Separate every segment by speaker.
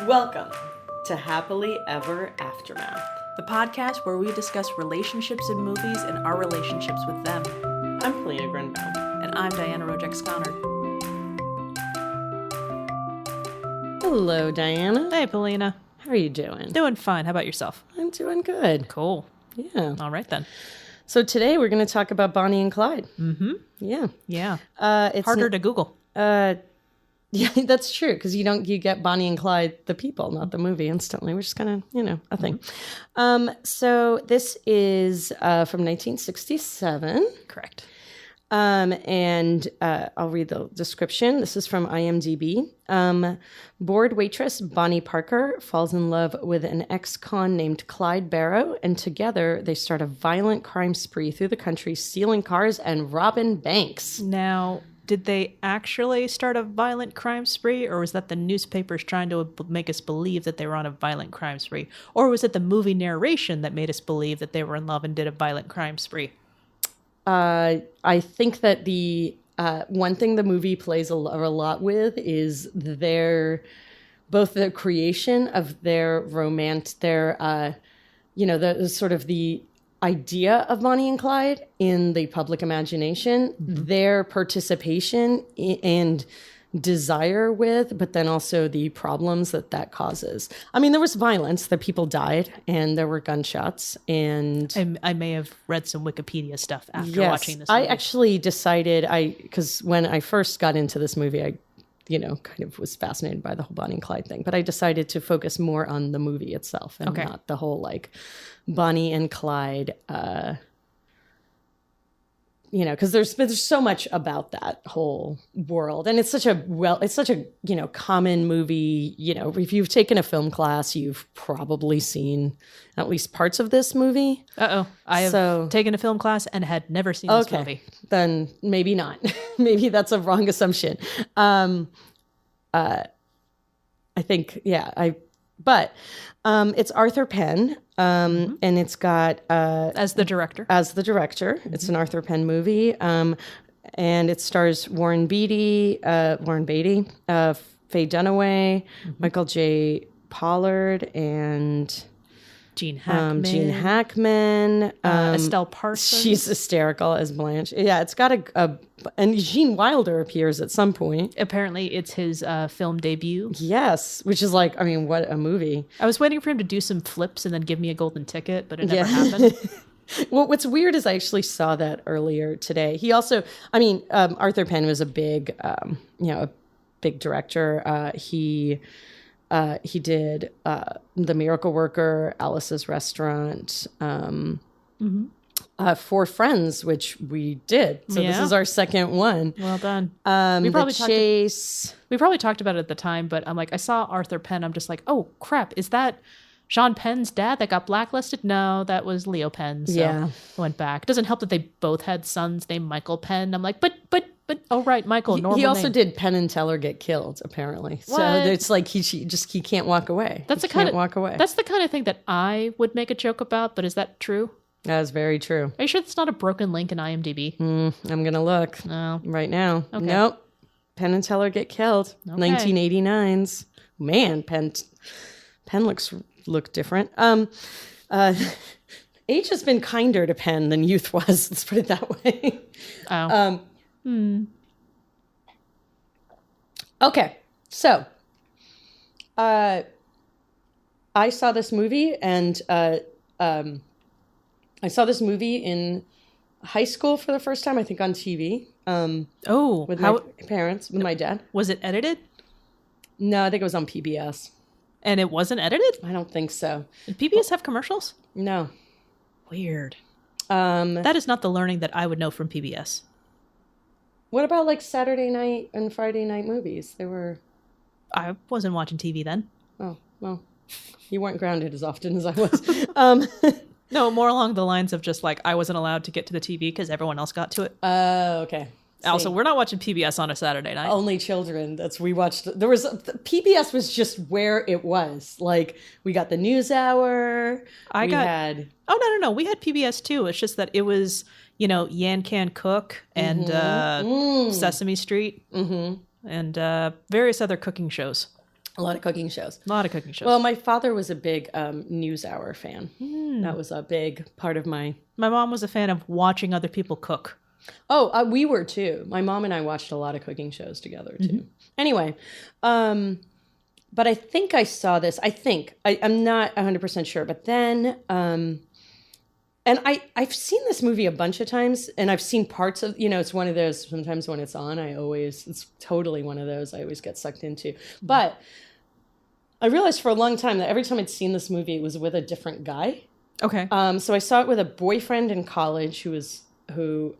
Speaker 1: Welcome to Happily Ever Aftermath.
Speaker 2: The podcast where we discuss relationships in movies and our relationships with them.
Speaker 1: I'm Polina Grenville.
Speaker 2: And I'm Diana Rojek-Sconard.
Speaker 1: Hello, Diana.
Speaker 2: Hey, Polina.
Speaker 1: How are you doing?
Speaker 2: Doing fine. How about yourself?
Speaker 1: I'm doing good.
Speaker 2: Cool.
Speaker 1: Yeah.
Speaker 2: All right, then.
Speaker 1: So today we're going to talk about Bonnie and Clyde.
Speaker 2: Mm-hmm.
Speaker 1: Yeah.
Speaker 2: Yeah.
Speaker 1: It's
Speaker 2: harder to Google.
Speaker 1: Yeah, that's true, because you get Bonnie and Clyde, the people, not the movie, instantly, which is kind of, a thing. So this is from 1967.
Speaker 2: Correct.
Speaker 1: And I'll read the description. This is from IMDb. Bored waitress Bonnie Parker falls in love with an ex-con named Clyde Barrow, and together they start a violent crime spree through the country, stealing cars and robbing banks.
Speaker 2: Now, did they actually start a violent crime spree, or was that the newspapers trying to make us believe that they were on a violent crime spree? Or was it the movie narration that made us believe that they were in love and did a violent crime spree?
Speaker 1: I think that the one thing the movie plays a lot with is both the creation of their romance, the sort of the idea of Bonnie and Clyde in the public imagination, their participation and desire with, but then also the problems that causes. I mean, there was violence, that people died, and there were gunshots, and
Speaker 2: I may have read some Wikipedia stuff after watching this movie.
Speaker 1: I actually decided, because when I first got into this movie, I kind of was fascinated by the whole Bonnie and Clyde thing, but I decided to focus more on the movie itself and not the whole Bonnie and Clyde, because there's so much about that whole world, and it's such a common movie. If you've taken a film class, you've probably seen at least parts of this movie.
Speaker 2: I have taken a film class and had never seen this movie.
Speaker 1: Then maybe not. Maybe that's a wrong assumption. I think, but it's Arthur Penn, and it's got
Speaker 2: as the director.
Speaker 1: Mm-hmm. It's an Arthur Penn movie, and it stars Warren Beatty, Faye Dunaway, Michael J. Pollard, and
Speaker 2: Gene Hackman.
Speaker 1: Estelle Parsons. She's hysterical as Blanche. Yeah, it's got and Gene Wilder appears at some point.
Speaker 2: Apparently, it's his film debut.
Speaker 1: Yes, which is what a movie.
Speaker 2: I was waiting for him to do some flips and then give me a golden ticket, but it never happened.
Speaker 1: Well, what's weird is I actually saw that earlier today. He also, Arthur Penn was a big, a big director. He did The Miracle Worker, Alice's Restaurant, Four Friends, which we did. So this is our second one.
Speaker 2: Well done.
Speaker 1: We
Speaker 2: probably talked about it at the time, but I'm like, I saw Arthur Penn. I'm just like, oh crap, is that Sean Penn's dad that got blacklisted? No, that was Leo Penn. So I went back. It doesn't help that they both had sons named Michael Penn. I'm like, but oh right, Michael.
Speaker 1: He also did Penn and Teller Get Killed, apparently. What? So it's like he can't walk away. That's the kind
Speaker 2: of thing that I would make a joke about. But is that true?
Speaker 1: That is very true.
Speaker 2: Are you sure it's not a broken link in IMDb?
Speaker 1: I'm gonna look right now. Okay. Nope. Penn and Teller Get Killed. Okay. 1989's. Man, Penn look different. Age has been kinder to Penn than youth was. Let's put it that way.
Speaker 2: Oh.
Speaker 1: Okay, so I saw this movie, and I saw this movie in high school for the first time, I think on TV. With my parents, with my dad.
Speaker 2: Was it edited?
Speaker 1: No, I think it was on PBS.
Speaker 2: And it wasn't edited?
Speaker 1: I don't think so.
Speaker 2: Did PBS have commercials?
Speaker 1: No.
Speaker 2: Weird. That is not the learning that I would know from PBS.
Speaker 1: What about Saturday night and Friday night movies?
Speaker 2: I wasn't watching TV then.
Speaker 1: Oh, well, you weren't grounded as often as I was.
Speaker 2: No, more along the lines of just I wasn't allowed to get to the TV because everyone else got to it.
Speaker 1: Oh, okay.
Speaker 2: Also, we're not watching PBS on a Saturday night.
Speaker 1: Only children. We watched. PBS was just where it was. We got the news hour.
Speaker 2: Oh, no. We had PBS too. It's just that it was, Yan Can Cook and Sesame Street and various other cooking shows.
Speaker 1: A lot of cooking shows.
Speaker 2: A lot of cooking shows.
Speaker 1: Well, my father was a big NewsHour fan. That was a big part of my...
Speaker 2: My mom was a fan of watching other people cook.
Speaker 1: Oh, we were too. My mom and I watched a lot of cooking shows together too. Anyway, but I think I saw this. I'm not 100% sure. But then, and I've seen this movie a bunch of times, and I've seen parts of, it's one of those, sometimes when it's on, it's totally one of those I always get sucked into. But I realized for a long time that every time I'd seen this movie, it was with a different guy.
Speaker 2: Okay.
Speaker 1: So I saw it with a boyfriend in college who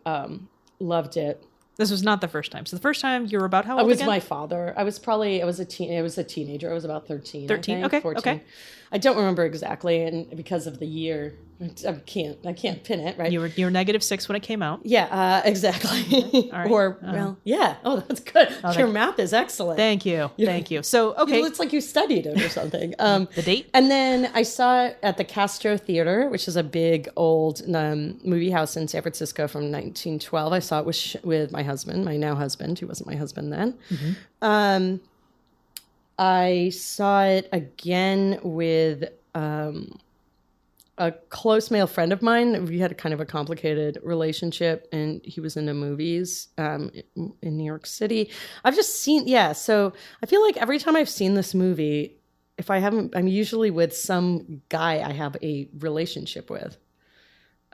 Speaker 1: loved it.
Speaker 2: This was not the first time. So the first time you were about how old
Speaker 1: It was
Speaker 2: again?
Speaker 1: my father. I was a teenager. I was about 13.
Speaker 2: 13?
Speaker 1: I think,
Speaker 2: Okay.
Speaker 1: 14.
Speaker 2: Okay.
Speaker 1: I don't remember exactly, and because of the year, I can't pin it, right?
Speaker 2: You were -6 when it came out.
Speaker 1: Yeah, exactly.
Speaker 2: All right.
Speaker 1: Yeah. Oh, that's good.
Speaker 2: Oh,
Speaker 1: Your math is excellent.
Speaker 2: Thank you. Thank you. So, okay.
Speaker 1: It's like you studied it or something.
Speaker 2: The date?
Speaker 1: And then I saw it at the Castro Theater, which is a big old movie house in San Francisco from 1912. I saw it with my husband, my now husband, who wasn't my husband then. I saw it again with a close male friend of mine. We had a kind of a complicated relationship, and he was into movies in New York City. I've just seen, so I feel like every time I've seen this movie, if I haven't, I'm usually with some guy I have a relationship with.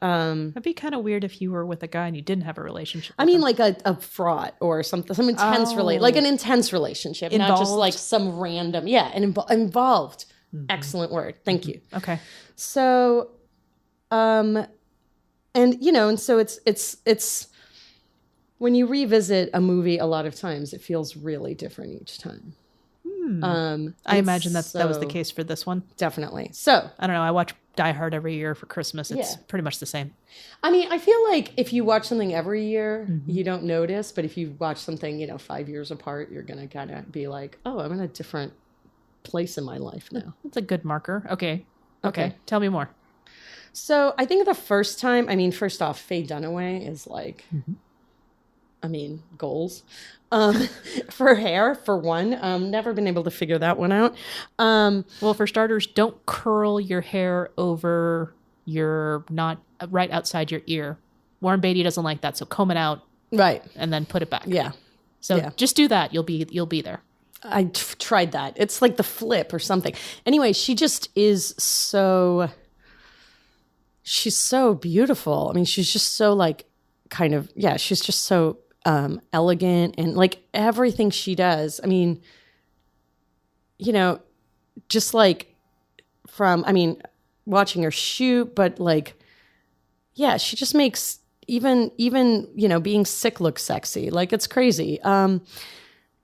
Speaker 2: It'd be kind of weird if you were with a guy and you didn't have a relationship.
Speaker 1: I mean, like a fraud or something, some intense like an intense relationship,
Speaker 2: Involved?
Speaker 1: not just like some random, and involved. Excellent word. Thank you.
Speaker 2: Okay.
Speaker 1: So, and so it's when you revisit a movie a lot of times, it feels really different each time.
Speaker 2: I imagine that was the case for this one.
Speaker 1: Definitely. So
Speaker 2: I don't know. I watch Die Hard every year for Christmas. It's pretty much the same.
Speaker 1: I mean, I feel like if you watch something every year, you don't notice. But if you watch something, 5 years apart, you're going to kind of be like, oh, I'm in a different place in my life now.
Speaker 2: That's a good marker. Okay. Tell me more.
Speaker 1: So I think the first time, first off, Faye Dunaway is like, goals. For hair, for one. Never been able to figure that one out.
Speaker 2: Well, for starters, don't curl your hair over not right outside your ear. Warren Beatty doesn't like that, so comb it out.
Speaker 1: Right.
Speaker 2: And then put it back.
Speaker 1: Yeah.
Speaker 2: So just do that. You'll be there.
Speaker 1: I tried that. It's like the flip or something. Anyway, she just is she's so beautiful. She's just so like she's just so elegant, and like everything she does. Just like from, watching her shoot, but like, she just makes even, being sick look sexy. Like, it's crazy.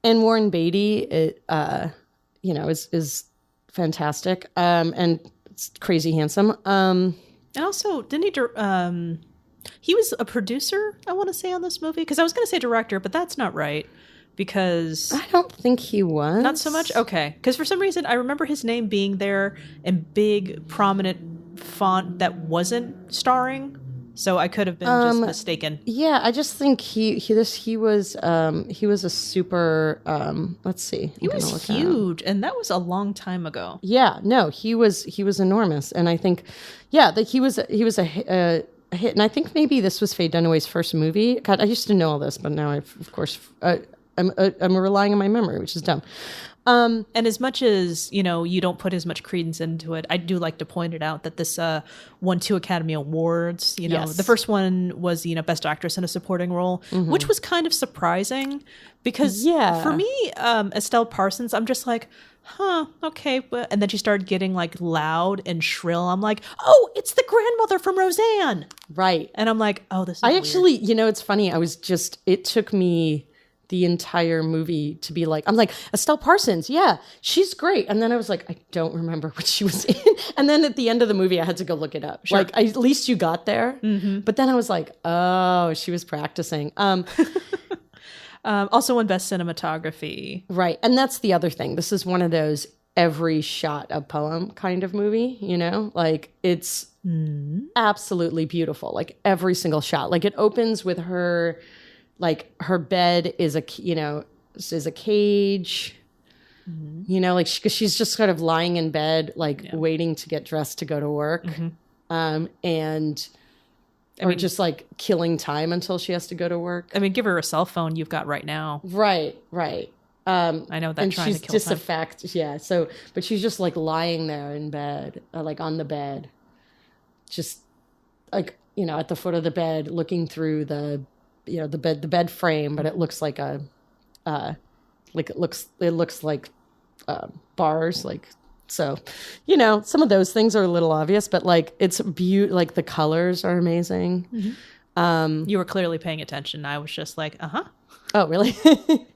Speaker 1: And Warren Beatty, is fantastic. And it's crazy handsome.
Speaker 2: And also, didn't he was a producer, I want to say, on this movie? Because I was going to say director, but that's not right. Because
Speaker 1: I don't think he was.
Speaker 2: Not so much? Okay. Because for some reason, I remember his name being there in big, prominent font that wasn't starring. So I could have been just mistaken.
Speaker 1: Yeah, I just think he was a super, let's see.
Speaker 2: He was huge, and that was a long time ago.
Speaker 1: Yeah, no, he was enormous. And I think, that he was a hit. And I think maybe this was Faye Dunaway's first movie. God, I used to know all this, but now of course, I'm relying on my memory, which is dumb.
Speaker 2: And as much as, you don't put as much credence into it, I do like to point it out that this won 2 Academy Awards.
Speaker 1: Yes.
Speaker 2: The first one was, Best Actress in a Supporting Role, which was kind of surprising because for me, Estelle Parsons, I'm just like, okay. And then she started getting like loud and shrill. I'm like, oh, it's the grandmother from Roseanne.
Speaker 1: Right.
Speaker 2: And I'm like, oh, this is
Speaker 1: I
Speaker 2: weird.
Speaker 1: actually, it's funny. It took me the entire movie to be like, I'm like, Estelle Parsons, yeah, she's great. And then I was like, I don't remember what she was in. And then at the end of the movie, I had to go look it up.
Speaker 2: Sure.
Speaker 1: Like, at least you got there. But then I was like, oh, she was practicing.
Speaker 2: Also won Best Cinematography.
Speaker 1: Right. And that's the other thing. This is one of those every shot a poem kind of movie, Like, it's absolutely beautiful. Like, every single shot. Like, it opens with her... Like, her bed is a cage. You know, like she's just sort of lying in bed, like waiting to get dressed to go to work. And just like killing time until she has to go to work.
Speaker 2: I mean, give her a cell phone you've got right now.
Speaker 1: Right.
Speaker 2: I know that,
Speaker 1: and
Speaker 2: trying
Speaker 1: she's
Speaker 2: to kill
Speaker 1: disaffected. Yeah. So, but she's just like lying there in bed, like on the bed, just like, you know, at the foot of the bed, looking through the bed frame, but it looks like it looks like bars, like. So, you know, some of those things are a little obvious, but like it's like the colors are amazing.
Speaker 2: You were clearly paying attention. I was just like,
Speaker 1: Oh, really?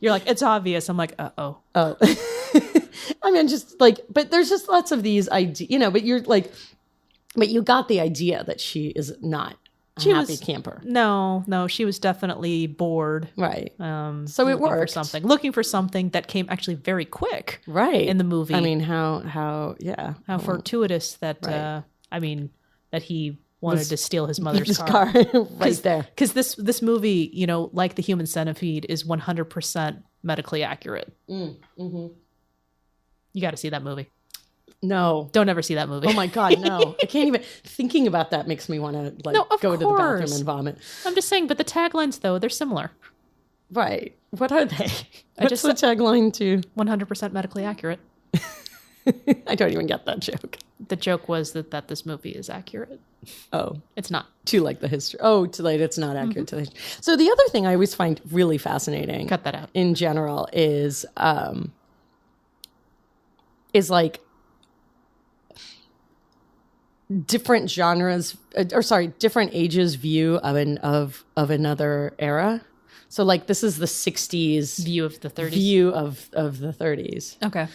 Speaker 2: You're like, it's obvious. I'm like, oh.
Speaker 1: I mean, just like, but there's just lots of these ideas, you know, but you got the idea that she is not a happy camper.
Speaker 2: No, she was definitely bored.
Speaker 1: Right. So it worked.
Speaker 2: Looking for something that came actually very quick.
Speaker 1: Right.
Speaker 2: In the movie.
Speaker 1: I mean, how
Speaker 2: fortuitous that, that he wanted to steal his mother's car.
Speaker 1: Right there.
Speaker 2: Because this movie, you know, like The Human Centipede, is 100% medically accurate. You got to see that movie.
Speaker 1: No.
Speaker 2: Don't ever see that movie.
Speaker 1: Oh my God, no. I can't even, thinking about that makes me want to go to the bathroom and vomit.
Speaker 2: I'm just saying, but the taglines though, they're similar.
Speaker 1: Right. What are they? What's the tagline to?
Speaker 2: 100% medically accurate.
Speaker 1: I don't even get that joke.
Speaker 2: The joke was that this movie is accurate.
Speaker 1: Oh.
Speaker 2: It's not.
Speaker 1: To like the history. Oh, to like it's not accurate to the history. So the other thing I always find really fascinating.
Speaker 2: Cut that out.
Speaker 1: In general is like different genres, different ages view of another era. So like this is the 60s
Speaker 2: view of the 30s.
Speaker 1: View of the 30s.
Speaker 2: Okay.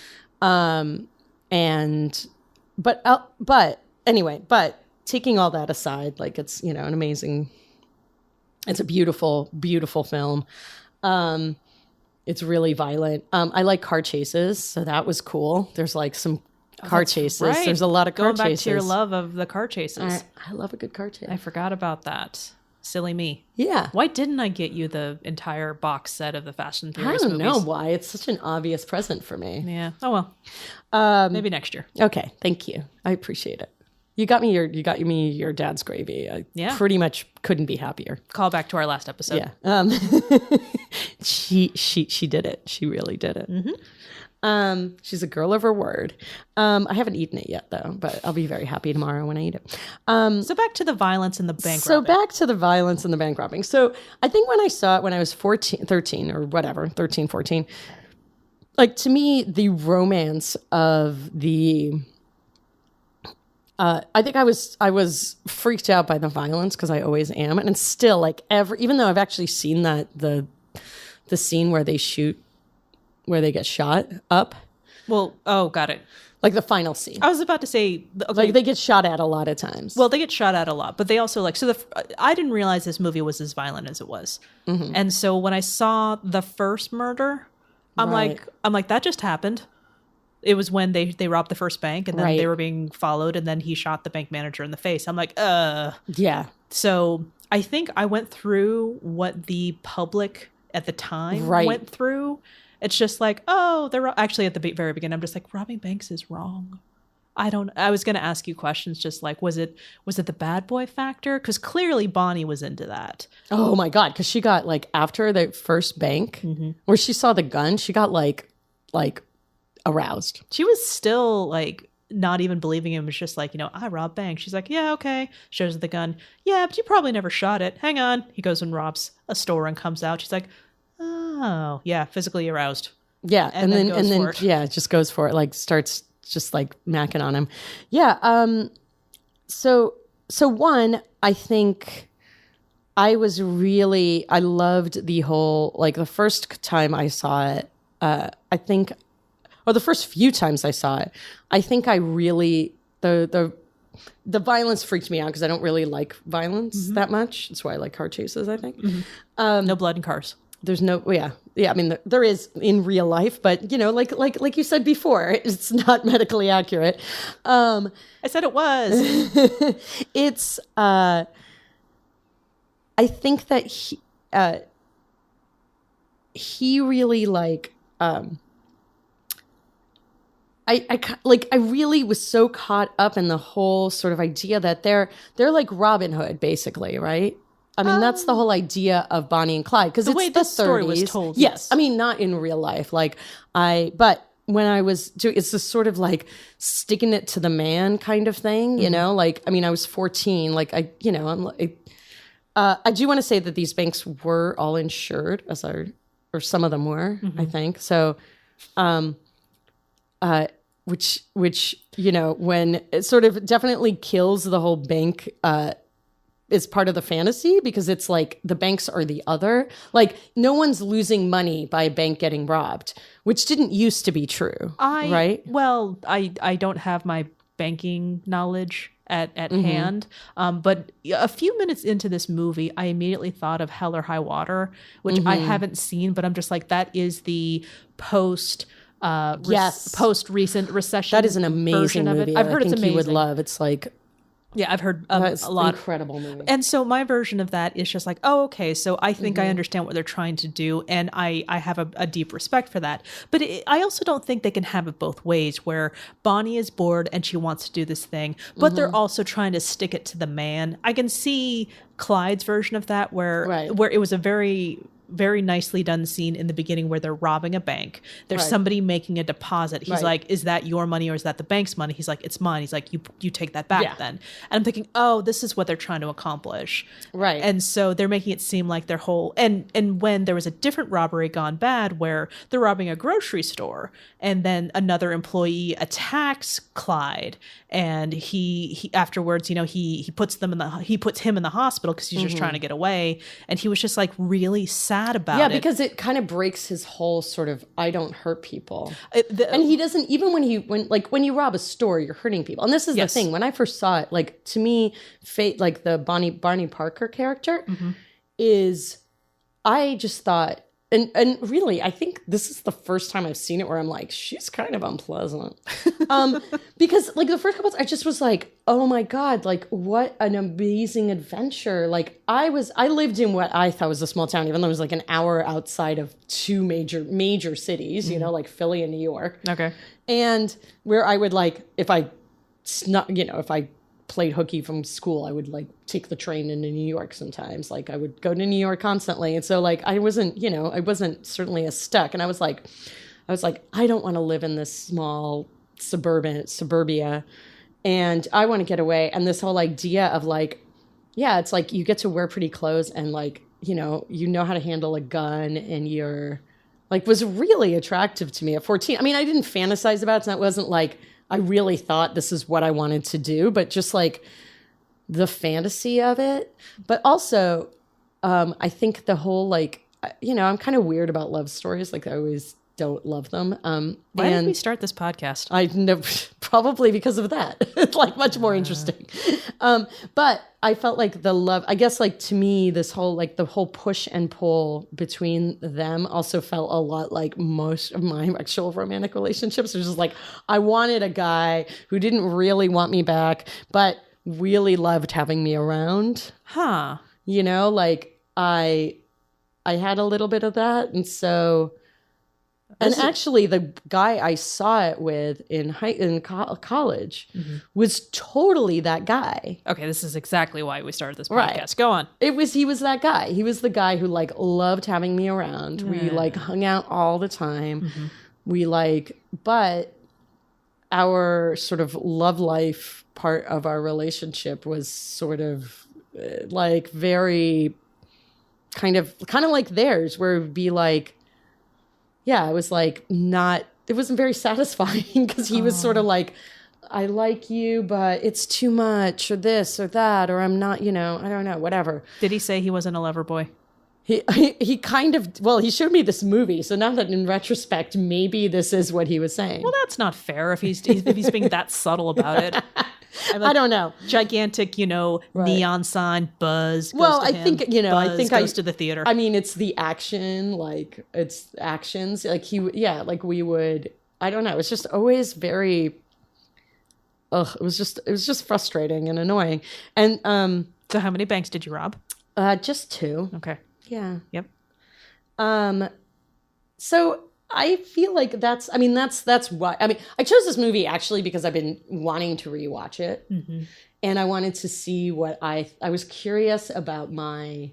Speaker 1: But anyway, taking all that aside, like it's, you know, it's a beautiful, beautiful film. It's really violent. I like car chases, so that was cool. There's like some car chases. Right. There's a lot of car chases.
Speaker 2: Going back to your love of the car chases.
Speaker 1: I love a good car chase.
Speaker 2: I forgot about that. Silly me.
Speaker 1: Yeah.
Speaker 2: Why didn't I get you the entire box set of the Fast and Furious movies?
Speaker 1: I don't know why. It's such an obvious present for me.
Speaker 2: Yeah. Oh well. Maybe next year.
Speaker 1: Okay. Thank you. I appreciate it. You got me your dad's gravy. I pretty much couldn't be happier.
Speaker 2: Call back to our last episode.
Speaker 1: Yeah. She did it. She really did it. She's a girl of her word. I haven't eaten it yet though, but I'll be very happy tomorrow when I eat it.
Speaker 2: So back to the violence and the bank robbing. So I think when I saw it when I was 13 or whatever, 13, 14, like to me, the romance of the, I think I was freaked out by the violence because I always am. And still like even though I've actually seen the scene where they get shot up. Well, got it.
Speaker 1: Like the final scene.
Speaker 2: I was about to say, okay.
Speaker 1: Like they get shot at a lot of times.
Speaker 2: Well, they get shot at a lot, but they also I didn't realize this movie was as violent as it was. And so when I saw the first murder, I'm like, that just happened. It was when they robbed the first bank and then they were being followed and then he shot the bank manager in the face. I'm like,
Speaker 1: Yeah.
Speaker 2: So I think I went through what the public at the time went through. It's just like, they're actually at the very beginning. I'm just like, robbing banks is wrong. I was going to ask you questions just like, was it the bad boy factor? Because clearly Bonnie was into that.
Speaker 1: Oh my God. Because she got like after the first bank where she saw the gun, she got like aroused.
Speaker 2: She was still like not even believing him. It was just like, you know, I robbed banks. She's like, yeah, okay. Shows her the gun. Yeah, but you probably never shot it. Hang on. He goes and robs a store and comes out. She's like, oh, yeah, physically aroused.
Speaker 1: Yeah, and then just goes for it, like starts just like macking on him. Yeah, so one, I think I loved the whole, like the first time I saw it, I think, or the first few times I saw it, I think I really, the violence freaked me out because I don't really like violence that much. That's why I like car chases, I think.
Speaker 2: No blood in cars.
Speaker 1: There's no, yeah. I mean, there is in real life, but you know, like you said before, it's not medically accurate.
Speaker 2: I said it was.
Speaker 1: It's. I think that he really like. I really was so caught up in the whole sort of idea that they're like Robin Hood, basically, right? I mean, that's the whole idea of Bonnie and Clyde, because it's
Speaker 2: way
Speaker 1: the
Speaker 2: this story
Speaker 1: 30s.
Speaker 2: was told.
Speaker 1: Yes. I mean, not in real life. But when I was doing, it's this sort of like sticking it to the man kind of thing, you know? Like, I mean, I was 14. Like, I do want to say that these banks were all insured, or some of them were, I think. So, which when it sort of definitely kills the whole bank is part of the fantasy, because it's like the banks are the other. Like, no one's losing money by a bank getting robbed, which didn't used to be true, right?
Speaker 2: Well, I don't have my banking knowledge at hand. But a few minutes into this movie, I immediately thought of Hell or High Water, which I haven't seen, but I'm just like, that is the post recent recession.
Speaker 1: That is an amazing movie.
Speaker 2: I've heard
Speaker 1: it's amazing. You would love. It's like,
Speaker 2: yeah, I've heard a lot.
Speaker 1: Incredible movie.
Speaker 2: And so my version of that is just like, oh, okay, so I think I understand what they're trying to do, and I have a deep respect for that. But I also don't think they can have it both ways, where Bonnie is bored and she wants to do this thing, but they're also trying to stick it to the man. I can see Clyde's version of that, where it was a very, very nicely done scene in the beginning where they're robbing a bank. There's somebody making a deposit. He's like, is that your money or is that the bank's money? He's like, it's mine. He's like, you take that back then. And I'm thinking, oh, this is what they're trying to accomplish.
Speaker 1: Right.
Speaker 2: And so they're making it seem like their whole, and when there was a different robbery gone bad where they're robbing a grocery store and then another employee attacks Clyde, and he afterwards, he puts him in the hospital because he's just trying to get away. And he was just like really sad about it.
Speaker 1: Yeah, because it kind of breaks his whole sort of, I don't hurt people. And he doesn't, even when you rob a store, you're hurting people. And this is the thing, when I first saw it, like, to me, Fate, like the Barney Parker character is, I just thought, and really, I think this is the first time I've seen it where I'm like, she's kind of unpleasant. Because like the first couple, I just was like, oh my God, like what an amazing adventure. Like I lived in what I thought was a small town, even though it was like an hour outside of two major cities, like Philly and New York.
Speaker 2: Okay.
Speaker 1: And where I would like, if I played hooky from school, I would like take the train into New York sometimes. Like I would go to New York constantly. And so like I wasn't certainly as stuck. And I was like, I don't want to live in this small suburbia, and I want to get away. And this whole idea of like, yeah, it's like you get to wear pretty clothes and like, you know how to handle a gun, and you're like, was really attractive to me at 14. I mean, I didn't fantasize about it. So that wasn't like, I really thought this is what I wanted to do, but just like the fantasy of it. But also, I think the whole like, I'm kind of weird about love stories. Like I always don't love them.
Speaker 2: Why did we start this podcast?
Speaker 1: I know, probably because of that. It's like much more interesting. But I felt like the love, I guess like to me, this whole, like the whole push and pull between them also felt a lot like most of my actual romantic relationships. It was just like, I wanted a guy who didn't really want me back, but really loved having me around.
Speaker 2: Huh.
Speaker 1: Like I had a little bit of that. And so, and actually, the guy I saw it with in college was totally that guy.
Speaker 2: Okay, this is exactly why we started this podcast. Right. Go on.
Speaker 1: He was that guy. He was the guy who like loved having me around. We like hung out all the time. We but our sort of love life part of our relationship was sort of like very kind of like theirs, where it would be like, yeah, it was like it wasn't very satisfying because he was sort of like, I like you, but it's too much, or this or that, or I'm not, I don't know, whatever.
Speaker 2: Did he say he wasn't a lover boy?
Speaker 1: He kind of, he showed me this movie. So now that in retrospect, maybe this is what he was saying.
Speaker 2: Well, that's not fair if he's being that subtle about it.
Speaker 1: I don't know.
Speaker 2: Gigantic, neon sign, buzz.
Speaker 1: Well, I think,
Speaker 2: Buzz goes to the theater.
Speaker 1: I mean, it's the action, like it's actions. Like we would, I don't know. It's just always very, it was just frustrating and annoying. And,
Speaker 2: so how many banks did you rob?
Speaker 1: Just 2.
Speaker 2: Okay.
Speaker 1: Yeah.
Speaker 2: Yep.
Speaker 1: So I feel like that's why. I mean, I chose this movie actually because I've been wanting to rewatch it.
Speaker 2: Mm-hmm.
Speaker 1: And I wanted to see what I was curious about my,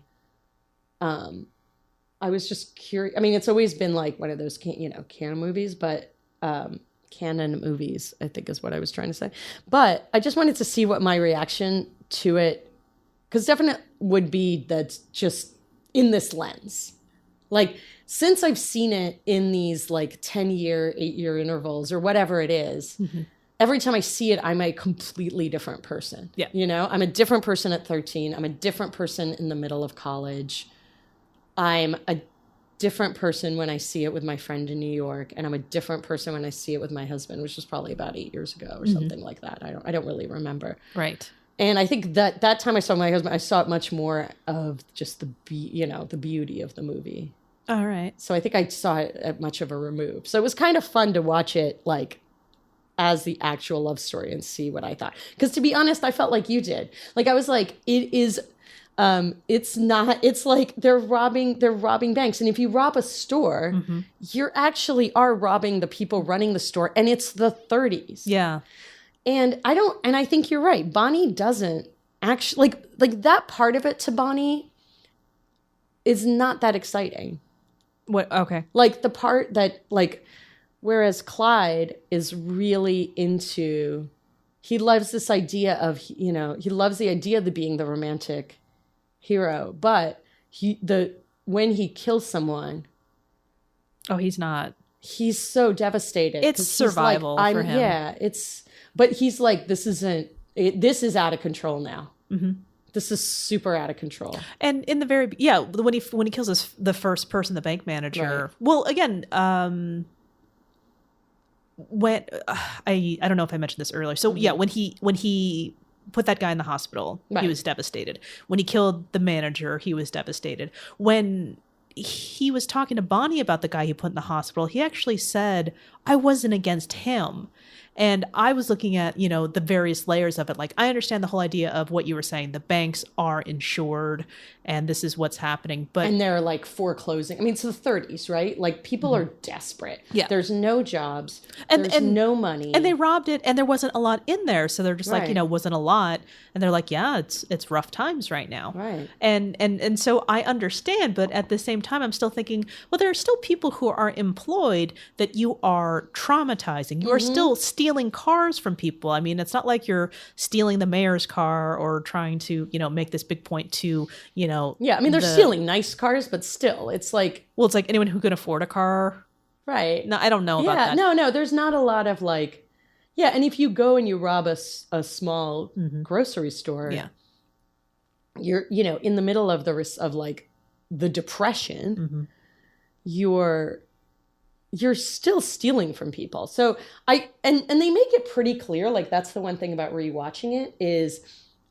Speaker 1: I was just curious. I mean, it's always been like one of those, canon movies, but canon movies, I think is what I was trying to say. But I just wanted to see what my reaction to it, because definitely would be that's just in this lens. Like, since I've seen it in these like 10-year, 8-year intervals or whatever it is, mm-hmm. every time I see it, I'm a completely different person.
Speaker 2: Yeah.
Speaker 1: I'm a different person at 13. I'm a different person in the middle of college. I'm a different person when I see it with my friend in New York, and I'm a different person when I see it with my husband, which was probably about 8 years ago or mm-hmm. something like that. I don't really remember.
Speaker 2: Right.
Speaker 1: And I think that time I saw my husband, I saw it much more of just the beauty of the movie.
Speaker 2: All right.
Speaker 1: So I think I saw it at much of a remove. So it was kind of fun to watch it like as the actual love story and see what I thought. Because to be honest, I felt like you did. Like I was like, it is. It's like they're robbing banks. And if you rob a store, mm-hmm. you actually are robbing the people running the store. And it's the 30s.
Speaker 2: Yeah.
Speaker 1: And I think you're right. Bonnie doesn't actually like that part of it to Bonnie is not that exciting.
Speaker 2: What? Okay.
Speaker 1: Like the part that whereas Clyde is really into, he loves this idea of, he loves the idea of being the romantic hero, but when he kills someone,
Speaker 2: he's not.
Speaker 1: He's so devastated.
Speaker 2: It's survival for him.
Speaker 1: Yeah, but he's like, this is out of control now. Mm-hmm. This is super out of control. And in the
Speaker 2: very when he kills the first person, the bank manager. Right. Well, again, when I don't know if I mentioned this earlier. So mm-hmm. yeah, when he put that guy in the hospital, right. he was devastated. When he killed the manager, he was devastated. When he was talking to Bonnie about the guy he put in the hospital, he actually said, I wasn't against him. And I was looking at, the various layers of it. Like, I understand the whole idea of what you were saying. The banks are insured and this is what's happening. And
Speaker 1: they're like foreclosing. I mean, it's the 30s, right? Like people mm-hmm. are desperate.
Speaker 2: Yeah.
Speaker 1: There's no jobs. There's no money.
Speaker 2: And they robbed it and there wasn't a lot in there. So they're just right. like, wasn't a lot. And they're like, yeah, it's rough times right now.
Speaker 1: Right.
Speaker 2: And so I understand. But at the same time, I'm still thinking, well, there are still people who are employed that you are traumatizing. You mm-hmm. are still stealing cars from people. I mean, it's not like you're stealing the mayor's car or trying to, make this big point to,
Speaker 1: Yeah, I mean, they're stealing nice cars, but still, it's like...
Speaker 2: Well, it's like anyone who can afford a car.
Speaker 1: Right.
Speaker 2: No, I don't know about that.
Speaker 1: No, there's not a lot of like... Yeah, and if you go and you rob a small mm-hmm. grocery store,
Speaker 2: yeah.
Speaker 1: you're, in the middle of the depression, mm-hmm. you're still stealing from people. So and they make it pretty clear, like that's the one thing about rewatching it is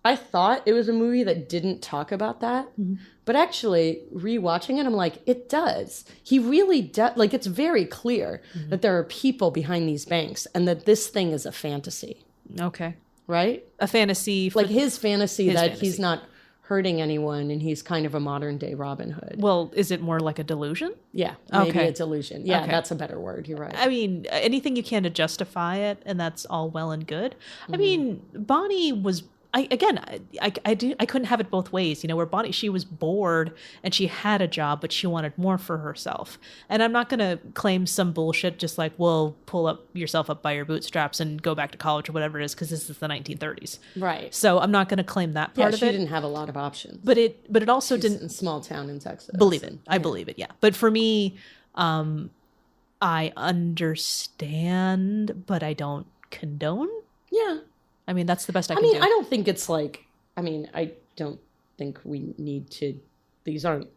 Speaker 1: I thought it was a movie that didn't talk about that, mm-hmm. but actually rewatching it, I'm like, it does. He really does. Like, it's very clear mm-hmm. that there are people behind these banks and that this thing is a fantasy.
Speaker 2: Okay.
Speaker 1: Right?
Speaker 2: A fantasy.
Speaker 1: Like his fantasy he's not hurting anyone and he's kind of a modern day Robin Hood.
Speaker 2: Well, is it more like a delusion?
Speaker 1: Yeah, maybe a delusion. Yeah, okay. That's a better word. You're right.
Speaker 2: I mean, anything you can to justify it, and that's all well and good. Mm-hmm. I mean, Bonnie was... I couldn't have it both ways, where Bonnie, she was bored and she had a job, but she wanted more for herself. And I'm not going to claim some bullshit just like, well, pull yourself up by your bootstraps and go back to college or whatever it is, because this is the 1930s.
Speaker 1: Right.
Speaker 2: So I'm not going to claim that part of it.
Speaker 1: She didn't have a lot of options.
Speaker 2: But it also didn't...
Speaker 1: in a small town in Texas.
Speaker 2: Believe it. I believe it, yeah. But for me, I understand, but I don't condone.
Speaker 1: Yeah.
Speaker 2: I mean, that's the best I can do.
Speaker 1: I don't think it's like, I don't think we need to, I was going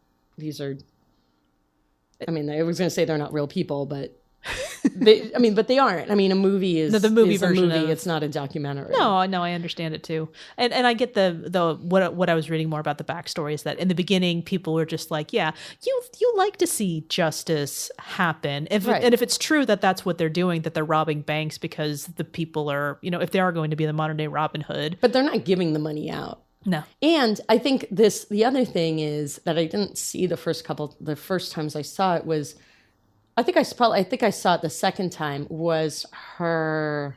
Speaker 1: to say they're not real people, but but they aren't. I mean, a movie is
Speaker 2: the movie version.
Speaker 1: It's not a documentary.
Speaker 2: No, I understand it too. And I get what I was reading more about the backstory is that in the beginning, people were just like, yeah, you like to see justice happen. And if it's true that that's what they're doing, that they're robbing banks because the people are, if they are going to be the modern day Robin Hood.
Speaker 1: But they're not giving the money out.
Speaker 2: No.
Speaker 1: And I think the other thing is that I didn't see the first times I saw it was, I think I saw it the second time, was her,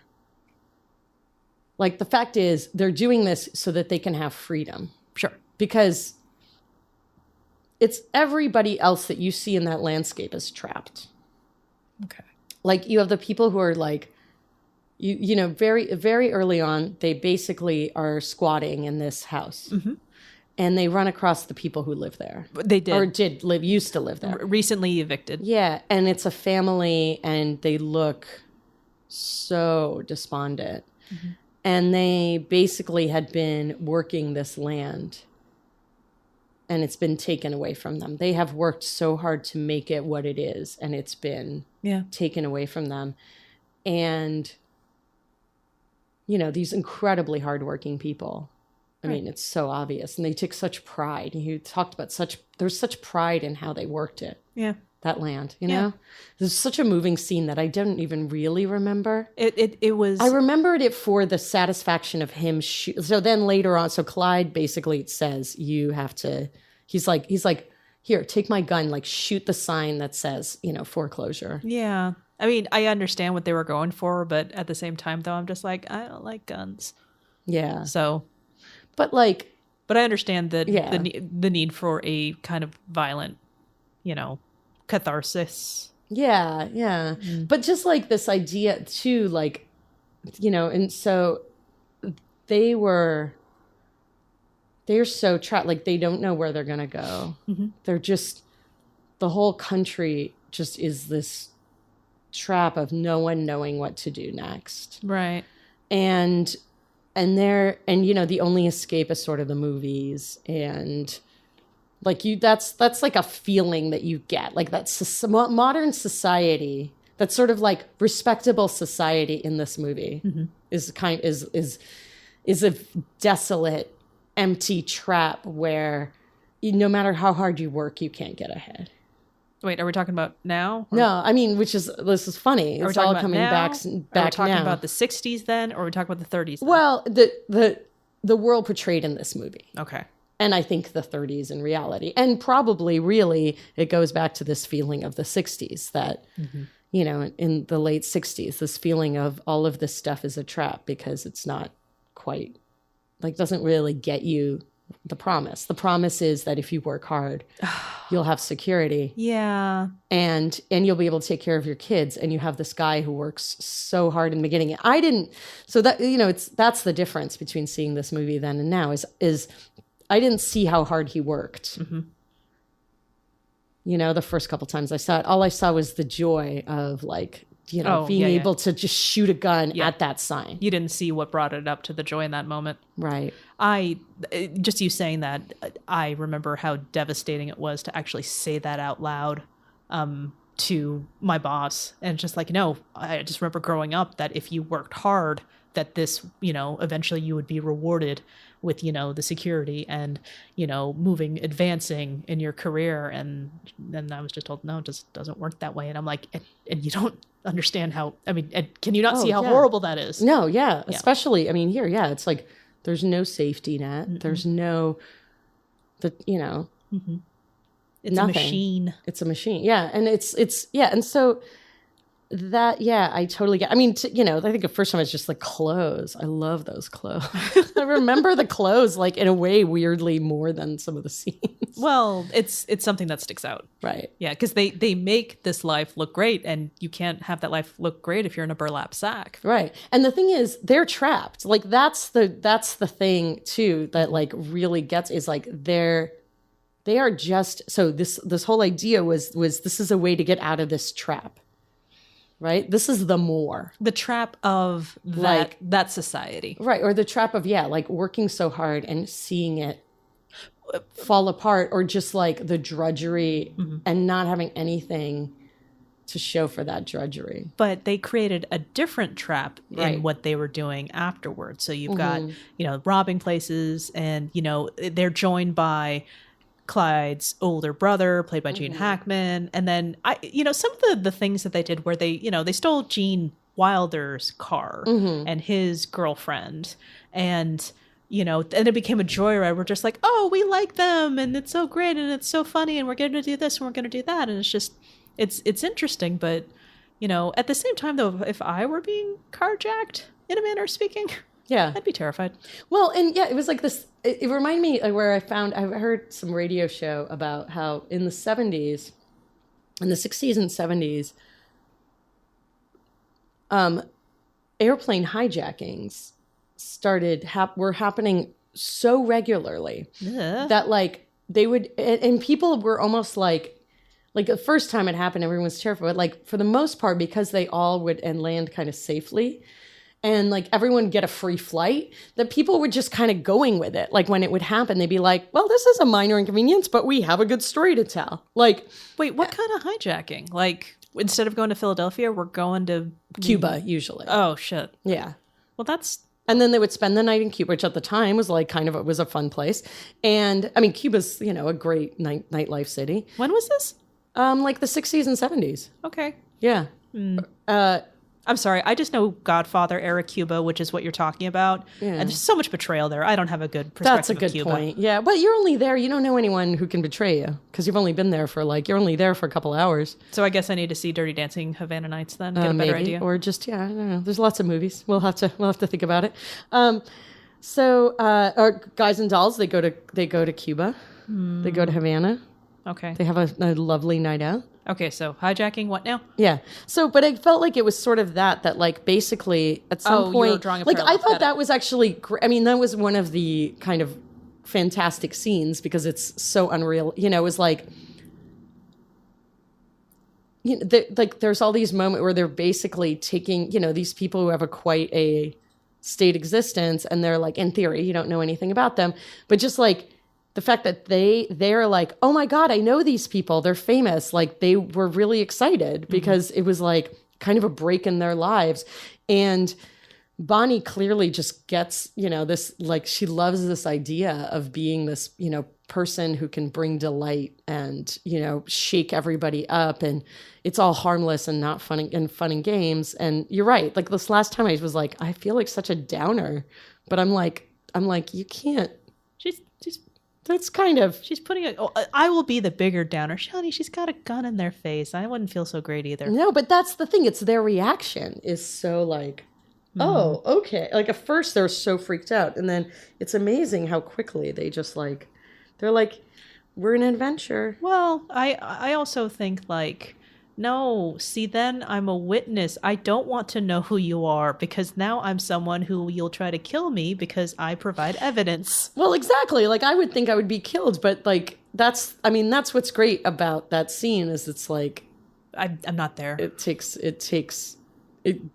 Speaker 1: like, the fact is they're doing this so that they can have freedom.
Speaker 2: Sure.
Speaker 1: Because it's everybody else that you see in that landscape is trapped.
Speaker 2: Okay.
Speaker 1: Like, you have the people who are like, you know, very, very early on, they basically are squatting in this house. Mm-hmm. And they run across the people who live there.
Speaker 2: They did.
Speaker 1: Or used to live there.
Speaker 2: Recently evicted.
Speaker 1: Yeah, and it's a family, and they look so despondent. Mm-hmm. And they basically had been working this land, and it's been taken away from them. They have worked so hard to make it what it is, and it's been taken away from them. And, you know, these incredibly hardworking people. I mean, it's so obvious. And they took such pride. You talked about there's such pride in how they worked it. Yeah. That land, you know? There's such a moving scene that I don't even really remember.
Speaker 2: It was...
Speaker 1: I remembered it for the satisfaction of him. So then later on, so Clyde basically says, you have to... He's like, here, take my gun, like shoot the sign that says, you know, foreclosure.
Speaker 2: Yeah. I mean, I understand what they were going for, but at the same time, though, I'm just like, I don't like guns.
Speaker 1: Yeah.
Speaker 2: So...
Speaker 1: But I
Speaker 2: understand that the need for a kind of violent, you know, catharsis.
Speaker 1: Yeah, yeah. Mm. But just like this idea too, like, you know, and so they're so trapped, like they don't know where they're going to go. Mm-hmm. They're just, the whole country just is this trap of no one knowing what to do next.
Speaker 2: Right.
Speaker 1: And you know, the only escape is sort of the movies, and like that's like a feeling that you get, like that's modern society, that's sort of like respectable society in this movie is a desolate, empty trap where no matter how hard you work, you can't get ahead.
Speaker 2: Wait, are we talking about now?
Speaker 1: Or? No, I mean, this is funny. It's all coming back now.
Speaker 2: Are we talking about the 60s then, or are we talking about the 30s then?
Speaker 1: Well, the world portrayed in this movie.
Speaker 2: Okay.
Speaker 1: And I think the 30s in reality. And probably really it goes back to this feeling of the 60s that, you know, in the late 60s, this feeling of all of this stuff is a trap because it's not quite, like, doesn't really get you the promise. The promise is that if you work hard, you'll have security.
Speaker 2: Yeah.
Speaker 1: And you'll be able to take care of your kids. And you have this guy who works so hard in the beginning. So that, you know, that's the difference between seeing this movie then and now is I didn't see how hard he worked. Mm-hmm. You know, the first couple times I saw it, all I saw was the joy of, like, you know, being able to just shoot a gun at that sign.
Speaker 2: You didn't see what brought it up to the joy in that moment.
Speaker 1: Right.
Speaker 2: Just you saying that, I remember how devastating it was to actually say that out loud to my boss. And just like, no, I just remember growing up that if you worked hard, that this, you know, eventually you would be rewarded with, you know, the security and, you know, advancing in your career. And then I was just told, no, it just doesn't work that way. And I'm like, and you don't understand how, I mean, can you not see how horrible that is?
Speaker 1: No, yeah. Especially, I mean, here, it's like, there's no safety net. Mm-hmm. There's no, you know,
Speaker 2: it's
Speaker 1: nothing.
Speaker 2: A machine.
Speaker 1: It's a machine. Yeah. And it's, and so that, I totally get, I mean, you know, I think the first time it's just like clothes. I love those clothes. I remember the clothes, like, in a way, weirdly more than some of the scenes.
Speaker 2: Well, it's something that sticks out.
Speaker 1: Right.
Speaker 2: Yeah, because they make this life look great, and you can't have that life look great if you're in a burlap sack.
Speaker 1: Right. And the thing is, they're trapped. Like, that's the thing too that, like, really gets, is like they are just, so this whole idea was this is a way to get out of this trap. Right? This is the trap of that society. Right. Or the trap of, like, working so hard and seeing it fall apart, or just like the drudgery and not having anything to show for that drudgery. But they created a different trap in what they were doing afterwards. So you've got, you know, robbing places, and, you know, they're joined by Clyde's older brother, played by Gene Hackman. And then, some of the things that they did where they stole Gene Wilder's car and his girlfriend. And
Speaker 2: and it became a joyride. We're just like, oh, we like them, and it's so great, and it's so funny, and we're going to do this, and we're going to do that, and it's just, it's interesting, but, at the same time, though, if I were being carjacked, in a manner of speaking,
Speaker 1: yeah,
Speaker 2: I'd be terrified.
Speaker 1: Well, and yeah, it was like this, it reminded me where I heard some radio show about how in the 70s, in the 60s and 70s, airplane hijackings were happening so regularly that like they would, and people were almost like the first time it happened, everyone was terrified, but like for the most part, because they all would land kind of safely and like everyone would get a free flight, that people were just kind of going with it. Like when it would happen, they'd be like, well, this is a minor inconvenience, but we have a good story to tell. Like,
Speaker 2: wait, what kind of hijacking? Like, instead of going to Philadelphia, we're going to
Speaker 1: Cuba usually.
Speaker 2: Oh shit.
Speaker 1: Yeah.
Speaker 2: Well, that's.
Speaker 1: And then they would spend the night in Cuba, which at the time was like it was a fun place. And I mean, Cuba's, a great nightlife city.
Speaker 2: When was this?
Speaker 1: Like the 60s and 70s.
Speaker 2: Okay.
Speaker 1: Yeah.
Speaker 2: I'm sorry. I just know Godfather era Cuba, which is what you're talking about. Yeah. And there's so much betrayal there. I don't have a good perspective
Speaker 1: That's a good
Speaker 2: of Cuba.
Speaker 1: point. Yeah. But you're only there. You don't know anyone who can betray you because you've only been there for you're only there for a couple hours.
Speaker 2: So I guess I need to see Dirty Dancing Havana Nights then, get a better idea.
Speaker 1: Or just, I don't know. There's lots of movies. We'll have to think about it. So Guys and Dolls, they go to Cuba. They go to Havana.
Speaker 2: Okay.
Speaker 1: They have a lovely night out.
Speaker 2: Okay, so hijacking, what now?
Speaker 1: Yeah. So, but I felt like it was sort of that like basically at some point,
Speaker 2: you were drawing a
Speaker 1: like
Speaker 2: parallel.
Speaker 1: I thought that was actually, I mean, that was one of the kind of fantastic scenes because it's so unreal. It was like, there's all these moments where they're basically taking, these people who have quite a state existence and they're like, in theory, you don't know anything about them, but just like, the fact that they're like, oh my God, I know these people. They're famous. Like they were really excited because it was like kind of a break in their lives. And Bonnie clearly just gets, this, like she loves this idea of being this, person who can bring delight and, shake everybody up. And it's all harmless and not fun and games. And you're right. Like this last time I was like, I feel like such a downer, but I'm like, you can't. That's kind of...
Speaker 2: She's putting I will be the bigger downer. Honey, she's got a gun in their face. I wouldn't feel so great either.
Speaker 1: No, but that's the thing. It's their reaction is so like, oh, okay. Like at first they're so freaked out. And then it's amazing how quickly they just like, they're like, we're an adventure.
Speaker 2: Well, I also think like, no, see, then I'm a witness. I don't want to know who you are because now I'm someone who you'll try to kill me because I provide evidence.
Speaker 1: Well, exactly. Like I would think I would be killed, but like that's what's great about that scene is it's like
Speaker 2: I'm not there.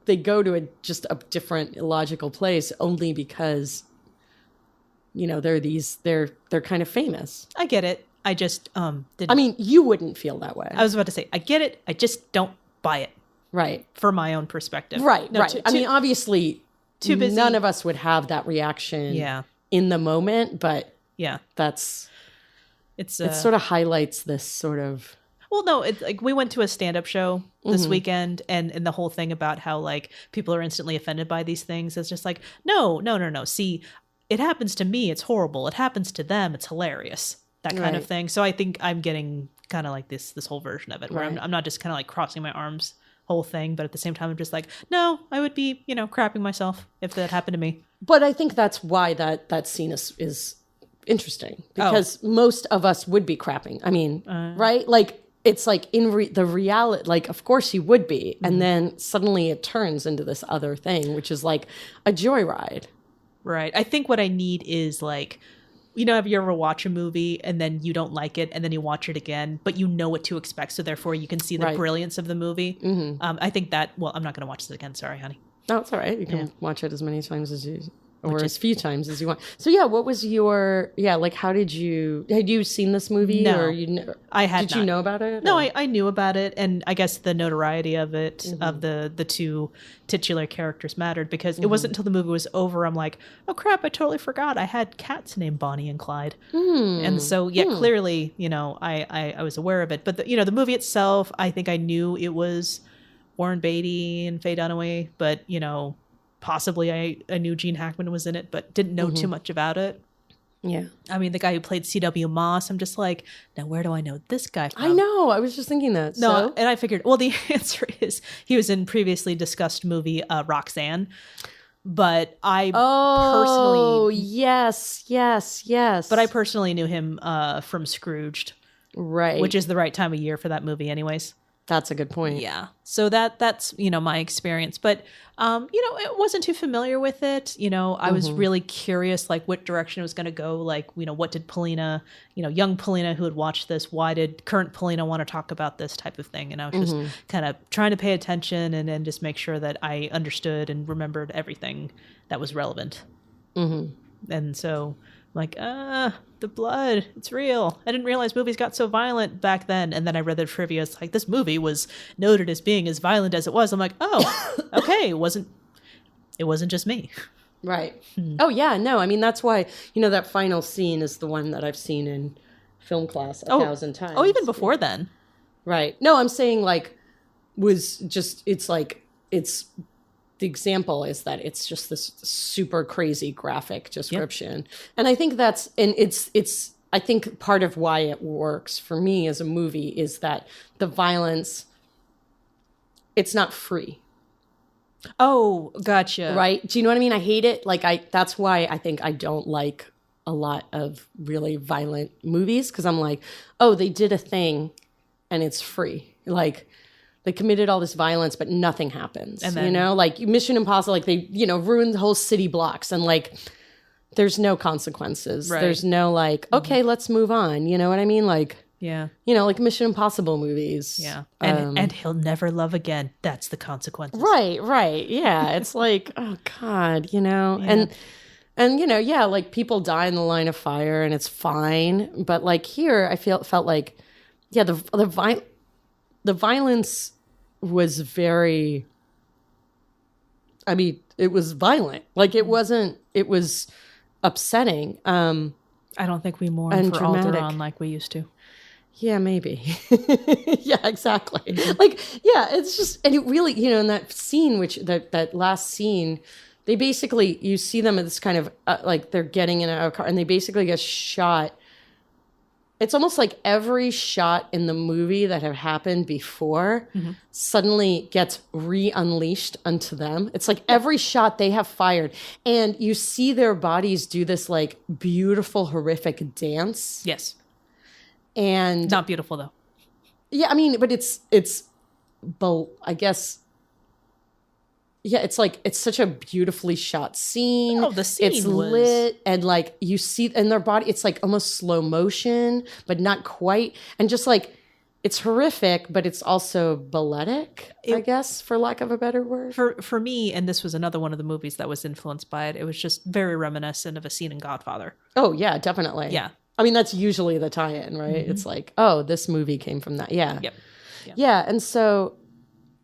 Speaker 1: They go to just a different illogical place only because they're kind of famous.
Speaker 2: I get it. I just didn't.
Speaker 1: I mean, you wouldn't feel that way.
Speaker 2: I was about to say, I get it. I just don't buy it.
Speaker 1: Right.
Speaker 2: For my own perspective.
Speaker 1: Right, right. I mean, obviously,
Speaker 2: too busy.
Speaker 1: None of us would have that reaction in the moment, but it sort of highlights this sort of...
Speaker 2: Well, no, it's like we went to a stand-up show this weekend and the whole thing about how like people are instantly offended by these things is just like, no. See, it happens to me. It's horrible. It happens to them. It's hilarious. That kind of thing. So I think I'm getting kind of like this whole version of it where I'm not just kind of like crossing my arms whole thing, but at the same time I'm just like, no, I would be, crapping myself if that happened to me.
Speaker 1: But I think that's why that scene is interesting because most of us would be crapping. I mean, right? Like it's like in the reality, like of course you would be. And then suddenly it turns into this other thing, which is like a joyride.
Speaker 2: Right. I think what I need is like, have you ever watch a movie and then you don't like it and then you watch it again, but you know what to expect. So therefore you can see the brilliance of the movie. I think that, I'm not going to watch this again. Sorry, honey.
Speaker 1: No, it's all right. You can watch it as many times as you, or as few times as you want. So yeah, what was your, like how had you seen this movie?
Speaker 2: No,
Speaker 1: or
Speaker 2: I had
Speaker 1: Did
Speaker 2: not.
Speaker 1: You know about it?
Speaker 2: No, I knew about it. And I guess the notoriety of it, of the two titular characters mattered because it wasn't until the movie was over, I'm like, oh crap, I totally forgot. I had cats named Bonnie and Clyde. And so, clearly, I was aware of it. But the movie itself, I think I knew it was Warren Beatty and Faye Dunaway, but possibly I knew Gene Hackman was in it, but didn't know too much about it.
Speaker 1: Yeah.
Speaker 2: I mean, the guy who played C.W. Moss, I'm just like, now where do I know this guy from?
Speaker 1: I know. I was just thinking that.
Speaker 2: No,
Speaker 1: So?
Speaker 2: and I figured, well, the answer is he was in previously discussed movie Roxanne. But I personally...
Speaker 1: yes.
Speaker 2: But I personally knew him from Scrooged.
Speaker 1: Right.
Speaker 2: Which is the right time of year for that movie anyways.
Speaker 1: That's a good point.
Speaker 2: Yeah. So that's, my experience. But, I wasn't too familiar with it. I was really curious, like, what direction it was going to go. Like, what did Polina, young Polina who had watched this, why did current Polina want to talk about this type of thing? And I was just kind of trying to pay attention and just make sure that I understood and remembered everything that was relevant. And so... like, the blood, it's real. I didn't realize movies got so violent back then. And then I read the trivia. It's like, this movie was noted as being as violent as it was. I'm like, oh, okay. It wasn't just me.
Speaker 1: Right. Oh, yeah. No, I mean, that's why, that final scene is the one that I've seen in film class 1,000 times.
Speaker 2: Oh, even before then.
Speaker 1: Right. No, I'm saying, like, the example is that it's just this super crazy graphic description. Yep. And I think I think part of why it works for me as a movie is that the violence, it's not free.
Speaker 2: Oh, gotcha.
Speaker 1: Right? Do you know what I mean? I hate it. Like that's why I think I don't like a lot of really violent movies, because I'm like, oh, they did a thing and it's free. Like, they committed all this violence, but nothing happens. And then, like Mission Impossible, like they, ruined whole city blocks, and like there's no consequences. Right. There's no like, okay, let's move on. You know what I mean? Like,
Speaker 2: yeah,
Speaker 1: like Mission Impossible movies.
Speaker 2: Yeah, and he'll never love again. That's the consequences.
Speaker 1: Right. Yeah, it's like, oh God, yeah. and yeah, like people die in the line of fire, and it's fine. But like here, I felt like, yeah, the violence was very, I mean, it was violent. Like it was upsetting.
Speaker 2: I don't think we mourn for Alderaan like we used to.
Speaker 1: Yeah, maybe. Yeah, exactly. Like, yeah, it's just, and it really, in that scene, that last scene, they basically, you see them as kind of like they're getting in a car and they basically get shot. It's almost like every shot in the movie that have happened before suddenly gets re-unleashed unto them. It's like every shot they have fired, and you see their bodies do this like beautiful, horrific dance.
Speaker 2: Yes.
Speaker 1: And
Speaker 2: not beautiful though.
Speaker 1: Yeah, I mean, but it's I guess. Yeah, it's like, it's such a beautifully shot scene.
Speaker 2: Oh, the scene
Speaker 1: it's lit, and like you see in their body, it's like almost slow motion, but not quite. And just like, it's horrific, but it's also balletic, I guess, for lack of a better word.
Speaker 2: For me, and this was another one of the movies that was influenced by it, it was just very reminiscent of a scene in Godfather.
Speaker 1: Oh, yeah, definitely.
Speaker 2: Yeah.
Speaker 1: I mean, that's usually the tie-in, right? It's like, oh, this movie came from that. Yeah.
Speaker 2: Yep.
Speaker 1: Yeah, and so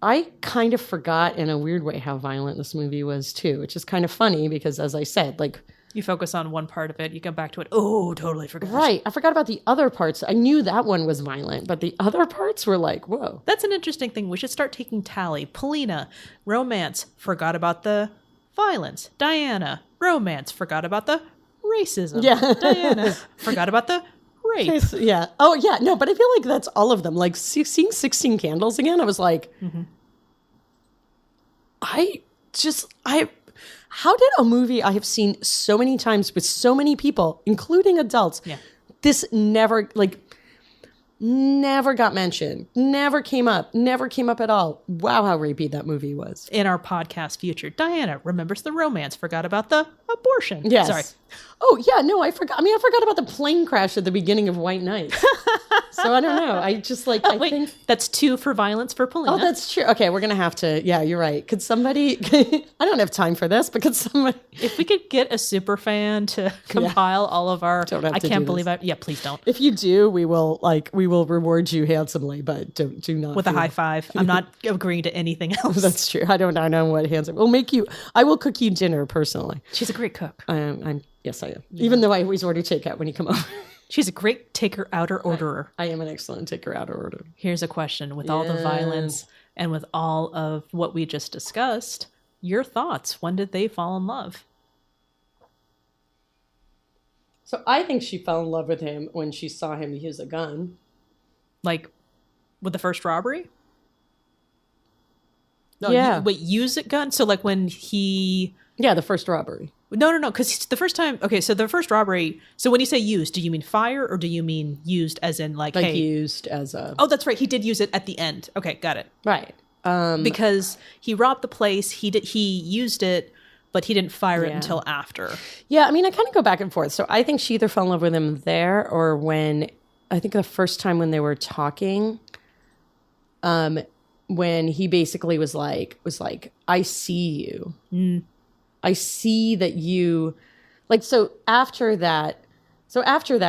Speaker 1: I kind of forgot in a weird way how violent this movie was too, which is kind of funny because, as I said, like,
Speaker 2: you focus on one part of it, you go back to it. Oh, totally forgot.
Speaker 1: Right. I forgot about the other parts. I knew that one was violent, but the other parts were like, whoa.
Speaker 2: That's an interesting thing. We should start taking tally. Polina, romance, forgot about the violence. Diana, romance, forgot about the racism.
Speaker 1: Yeah.
Speaker 2: Diana, forgot about the rape.
Speaker 1: Yeah. Oh, yeah. No, but I feel like that's all of them. Like seeing 16 Candles again, I was like, how did a movie I have seen so many times with so many people, including adults, this never got mentioned, never came up at all. Wow, how rapey that movie was.
Speaker 2: In our podcast future, Diana remembers the romance, forgot about the abortion.
Speaker 1: Yes.
Speaker 2: Sorry.
Speaker 1: Oh, yeah, no, I forgot. I mean, I forgot about the plane crash at the beginning of White Knight. So I don't know. I just like, I think.
Speaker 2: That's 2 for violence for Polina.
Speaker 1: Oh, that's true. Okay, we're going to have to, yeah, you're right. Could somebody, I don't have time for this, but could somebody.
Speaker 2: If we could get a super fan to compile all of our, I can't believe it. Yeah, please don't.
Speaker 1: If you do, we will reward you handsomely, but do not.
Speaker 2: With a high five. I'm not agreeing to anything else.
Speaker 1: That's true. I don't know what handsome. I will cook you dinner personally.
Speaker 2: She's a great cook.
Speaker 1: Yes, I am. Yeah. Even though I always order takeout when you come over.
Speaker 2: She's a great taker-outer orderer.
Speaker 1: I am an excellent taker-outer orderer.
Speaker 2: Here's a question. With all the violence and with all of what we just discussed, your thoughts. When did they fall in love?
Speaker 1: So I think she fell in love with him when she saw him use a gun.
Speaker 2: Like, with the first robbery? No,
Speaker 1: Yeah.
Speaker 2: Use a gun? So, like, when he...
Speaker 1: Yeah, the first robbery.
Speaker 2: No, because the first time... Okay, so the first robbery... So when you say used, do you mean fire or do you mean used as in, like, hey...
Speaker 1: used as a...
Speaker 2: Oh, that's right. He did use it at the end. Okay, got it.
Speaker 1: Right.
Speaker 2: Because he robbed the place, he used it, but he didn't fire it until after.
Speaker 1: Yeah, I mean, I kind of go back and forth. So I think she either fell in love with him there or when, I think the first time when they were talking, when he basically was like, I see you. Mm. I see that you, like, so after that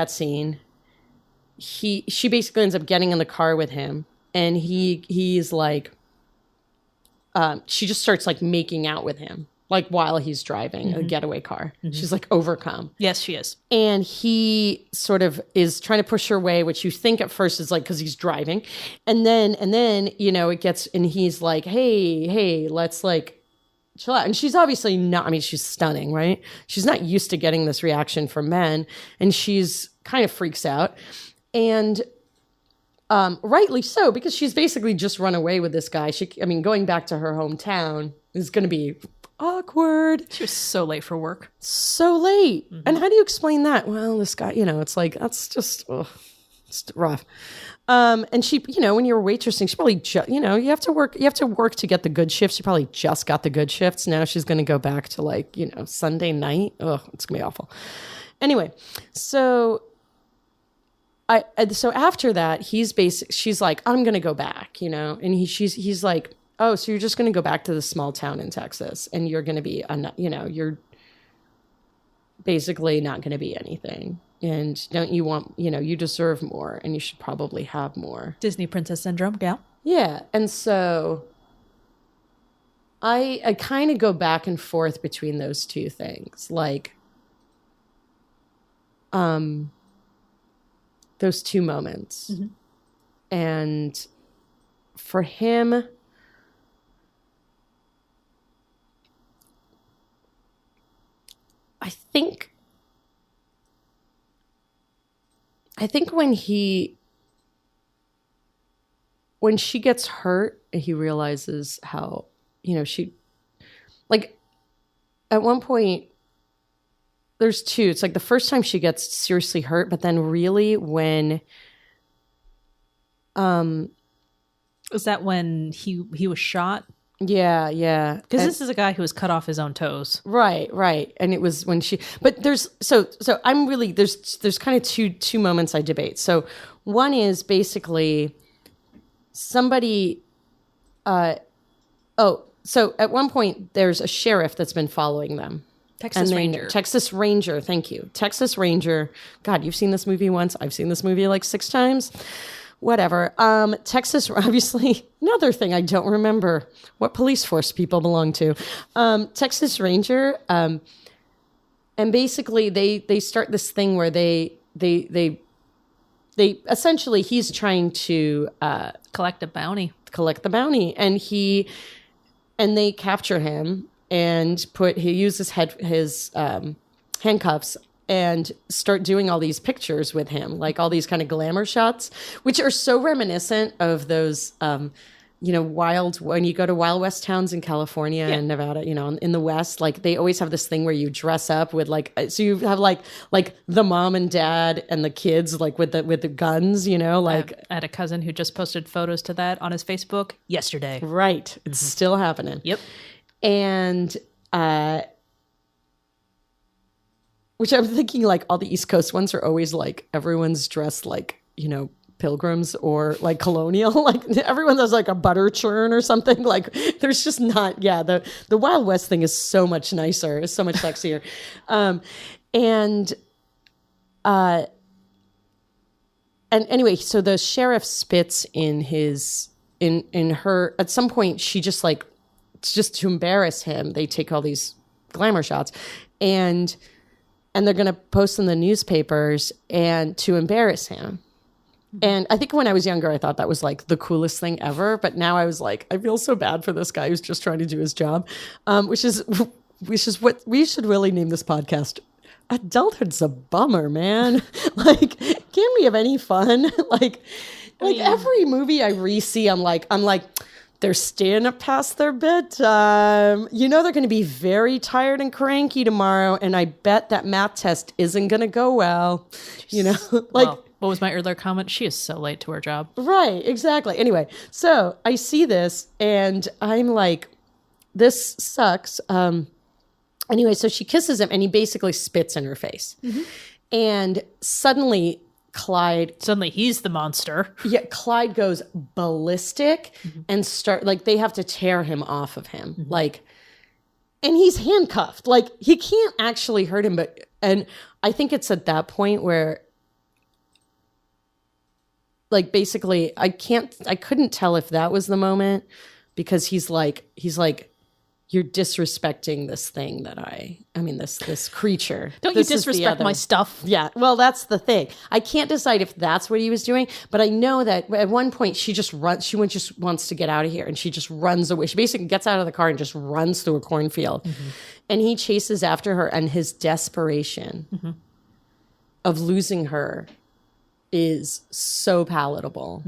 Speaker 1: scene, she basically ends up getting in the car with him and he's like, she just starts like making out with him. Like while he's driving a getaway car. Mm-hmm. She's like overcome.
Speaker 2: Yes, she is.
Speaker 1: And he sort of is trying to push her away, which you think at first is like because he's driving. And then, you know, it gets, and he's like, hey, let's like chill out. And she's obviously not, I mean, she's stunning, right? She's not used to getting this reaction from men. And she's kind of freaks out. And rightly so, because she's basically just run away with this guy. Going back to her hometown is going to be awkward.
Speaker 2: She was so late for work.
Speaker 1: So late. Mm-hmm. And how do you explain that? Well, this guy, you know, it's like, that's just, it's rough. And she, you know, when you're waitressing, she probably, you have to work to get the good shifts. She probably just got the good shifts. Now she's going to go back to like, you know, Sunday night. Oh, it's going to be awful. Anyway, so after that, she's like, I'm going to go back, you know, and he's like, oh, so you're just going to go back to the small town in Texas and you're going to be, you're basically not going to be anything. And don't you want, you deserve more and you should probably have more.
Speaker 2: Disney princess syndrome, gal.
Speaker 1: Yeah. And so I kind of go back and forth between those two things. Like, those two moments. Mm-hmm. And for him, I think when she gets hurt, he realizes how, she, like, at one point, there's two. It's like the first time she gets seriously hurt, but then really when,
Speaker 2: was that when he was shot?
Speaker 1: Yeah.
Speaker 2: Because this is a guy who was cut off his own toes.
Speaker 1: Right. And it was when but there's, so I'm really, there's kind of two moments I debate. So one is basically somebody, so at one point there's a sheriff that's been following them.
Speaker 2: Texas
Speaker 1: Ranger. Thank you. Texas Ranger. God, you've seen this movie once. I've seen this movie like 6 times. Whatever. Texas, obviously, another thing I don't remember what police force people belong to. Texas Ranger. And basically they start this thing where they essentially he's trying to
Speaker 2: collect the bounty.
Speaker 1: And they capture him and he uses his handcuffs and start doing all these pictures with him, like all these kind of glamour shots, which are so reminiscent of those, when you go to Wild West towns in California and Nevada, in the West, like they always have this thing where you dress up with so you have like the mom and dad and the kids, like with the guns, like.
Speaker 2: I had a cousin who just posted photos to that on his Facebook yesterday.
Speaker 1: Right. It's still happening.
Speaker 2: Yep.
Speaker 1: And, which I'm thinking like all the East Coast ones are always like everyone's dressed like, pilgrims or like colonial, like everyone does like a butter churn or something. Like there's just not, the Wild West thing is so much nicer. It's so much sexier. And anyway, so the sheriff spits in her, at some point she just like, it's just to embarrass him. They take all these glamour shots and they're going to post in the newspapers and to embarrass him. And I think when I was younger, I thought that was like the coolest thing ever. But now I was like, I feel so bad for this guy who's just trying to do his job, which is what we should really name this podcast. Adulthood's a bummer, man. Like, can we have any fun? like every movie I re-see, I'm like, they're staying up past their bedtime. You know they're going to be very tired and cranky tomorrow, and I bet that math test isn't going to go well. You know, like.
Speaker 2: Well, what was my earlier comment? She is so late to her job.
Speaker 1: Right, exactly. Anyway, so I see this, and I'm like, this sucks. Anyway, so she kisses him, and he basically spits in her face. And suddenly
Speaker 2: he's the monster.
Speaker 1: Yeah, Clyde goes ballistic and they have to tear him off of him. Like, and he's handcuffed. Like, he can't actually hurt him, and I think it's at that point where, like, basically I couldn't tell if that was the moment, because he's like, you're disrespecting this thing this creature.
Speaker 2: Don't you disrespect my stuff?
Speaker 1: Yeah. Well, that's the thing. I can't decide if that's what he was doing, but I know that at one point she just wants to get out of here, and she just runs away. She basically gets out of the car and just runs through a cornfield. And he chases after her, and his desperation of losing her is so palatable.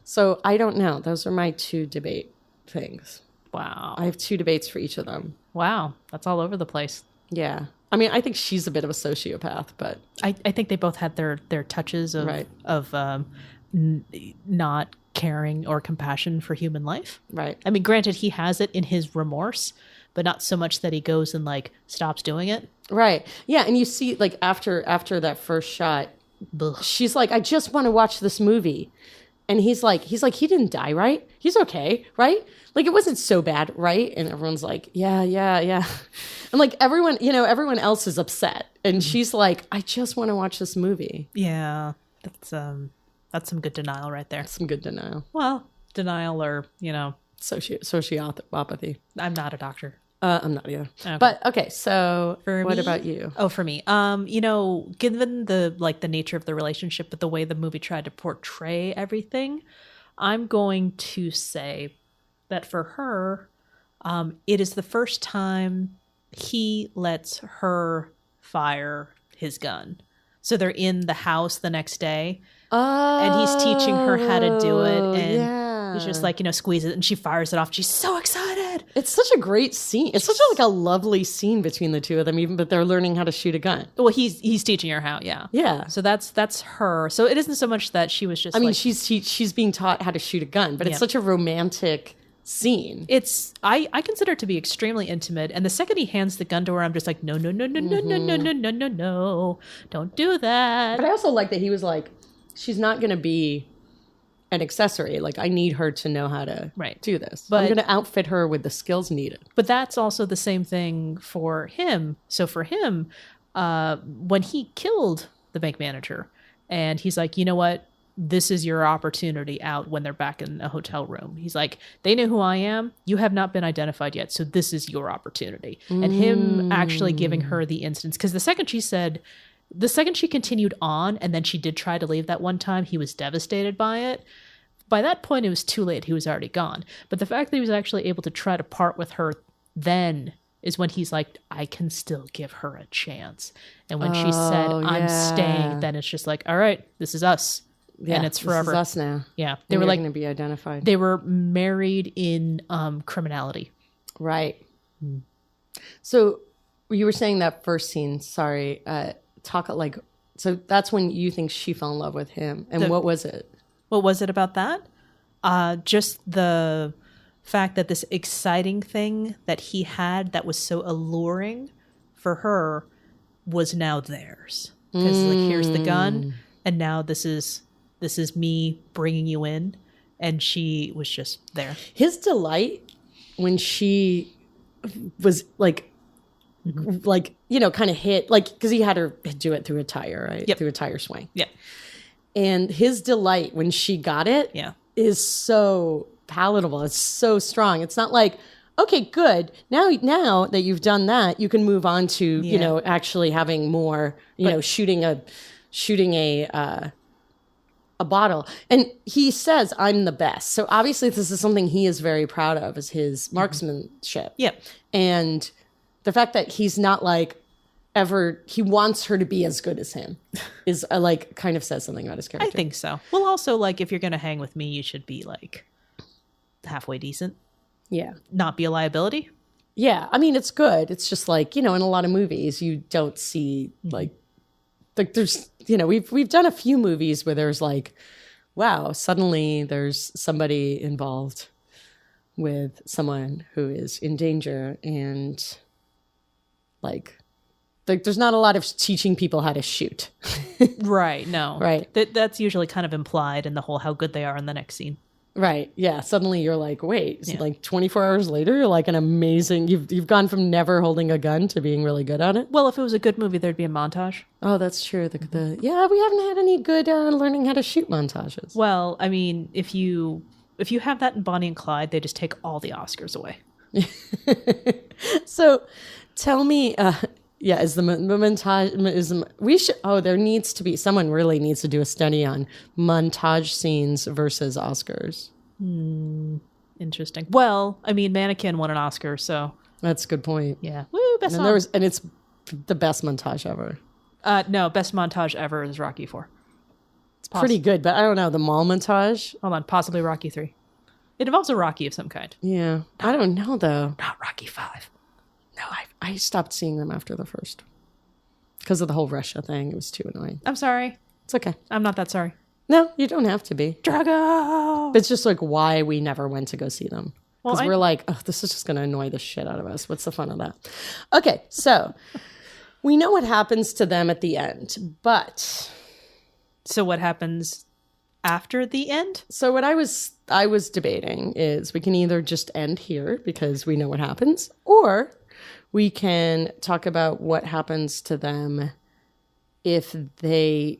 Speaker 1: So I don't know. Those are my two debate things.
Speaker 2: Wow.
Speaker 1: I have two debates for each of them.
Speaker 2: Wow. That's all over the place.
Speaker 1: Yeah. I mean, I think she's a bit of a sociopath, but
Speaker 2: I think they both had their touches of not caring or compassion for human life.
Speaker 1: Right.
Speaker 2: I mean, granted, he has it in his remorse, but not so much that he goes and like stops doing it.
Speaker 1: Right. Yeah. And you see, like, after that first shot, she's like, I just want to watch this movie. And he's like, he didn't die, right? He's okay, right? Like, it wasn't so bad, right? And everyone's like, yeah. And like everyone else is upset. And she's like, I just want to watch this movie.
Speaker 2: Yeah. That's some good denial right there.
Speaker 1: Some good denial.
Speaker 2: Well, denial or,
Speaker 1: sociopathy.
Speaker 2: I'm not a doctor.
Speaker 1: I'm not either.
Speaker 2: Okay.
Speaker 1: But okay, so what about you?
Speaker 2: Oh, for me. Given the nature of the relationship, but the way the movie tried to portray everything, I'm going to say that for her, it is the first time he lets her fire his gun. So they're in the house the next day, and he's teaching her how to do it, and he's just like, squeeze it, and she fires it off. She's so excited.
Speaker 1: It's such a great scene. It's such a lovely scene between the two of them, even but they're learning how to shoot a gun.
Speaker 2: Well, he's teaching her how, yeah.
Speaker 1: Yeah.
Speaker 2: So that's her. So it isn't so much that she was just.
Speaker 1: I mean, she's being taught how to shoot a gun, but it's such a romantic scene.
Speaker 2: It's I consider it to be extremely intimate, and the second he hands the gun to her, I'm just like, no, don't do that.
Speaker 1: But I also like that he was like, she's not going to be an accessory. Like, I need her to know how to do this. But I'm going to outfit her with the skills needed.
Speaker 2: But that's also the same thing for him. So for him, when he killed the bank manager, and he's like, you know what? This is your opportunity out when they're back in a hotel room. He's like, they know who I am. You have not been identified yet. So this is your opportunity. And him actually giving her the instance. Because the second she continued on, and then she did try to leave that one time, he was devastated by it. By that point, it was too late. He was already gone. But the fact that he was actually able to try to part with her then is when he's like, I can still give her a chance. And when she said, I'm staying, then it's just like, all right, this is us. Yeah, and it's forever.
Speaker 1: This is us now.
Speaker 2: Yeah.
Speaker 1: They were like going to be identified.
Speaker 2: They were married in criminality.
Speaker 1: Right. So you were saying that first scene, sorry, so that's when you think she fell in love with him. And what was it?
Speaker 2: What was it about that? Just the fact that this exciting thing that he had that was so alluring for her was now theirs. Because here's the gun, and now this is me bringing you in, and she was just there. His
Speaker 1: delight when she was like, kind of hit, because he had her do it through a tire, right?
Speaker 2: Yep.
Speaker 1: Through a tire swing.
Speaker 2: Yeah.
Speaker 1: And his delight when she got it is so palatable. It's so strong. It's not like, okay, good. Now that you've done that, you can move on to, actually having more, shooting a a bottle. And he says, I'm the best. So obviously this is something he is very proud of, is his marksmanship.
Speaker 2: Yep.
Speaker 1: And the fact that he's not like ever, he wants her to be as good as him is like kind of says something about his character.
Speaker 2: I think so. Well, also, like, if you're going to hang with me, you should be like halfway decent.
Speaker 1: Yeah.
Speaker 2: Not be a liability.
Speaker 1: Yeah. I mean, it's good. It's just like, you know, in a lot of movies, you don't see like there's, you know, we've done a few movies where there's like, wow, suddenly there's somebody involved with someone who is in danger, and like there's not a lot of teaching people how to shoot.
Speaker 2: Right. No.
Speaker 1: Right.
Speaker 2: That's usually kind of implied in the whole how good they are in the next scene.
Speaker 1: Right. Yeah. Suddenly you're like, wait, so like 24 hours later, you're like an amazing, you've gone from never holding a gun to being really good at it.
Speaker 2: Well, if it was a good movie, there'd be a montage.
Speaker 1: Oh, that's true. Yeah, we haven't had any good learning how to shoot montages.
Speaker 2: Well, I mean, if you have that in Bonnie and Clyde, they just take all the Oscars away.
Speaker 1: So tell me, is the montage, there needs to be, someone really needs to do a study on montage scenes versus Oscars.
Speaker 2: Interesting. Well, I mean, Mannequin won an Oscar, so.
Speaker 1: That's a good point.
Speaker 2: Yeah. Woo, best song.
Speaker 1: And it's the best montage ever.
Speaker 2: No, best montage ever is Rocky 4.
Speaker 1: It's pretty good, but I don't know, the mall montage?
Speaker 2: Hold on, possibly Rocky 3. It involves a Rocky of some kind.
Speaker 1: Yeah. I don't know, though.
Speaker 2: Not Rocky 5.
Speaker 1: No, I stopped seeing them after the first. Because of the whole Russia thing. It was too annoying.
Speaker 2: I'm sorry.
Speaker 1: It's okay.
Speaker 2: I'm not that sorry.
Speaker 1: No, you don't have to be.
Speaker 2: Drago!
Speaker 1: It's just like why we never went to go see them. Because
Speaker 2: Well,
Speaker 1: we're like, oh, this is just going to annoy the shit out of us. What's the fun of that? Okay, so we know what happens to them at the end, but...
Speaker 2: So what happens after the end?
Speaker 1: So what I was debating is we can either just end here because we know what happens, or we can talk about what happens to them if they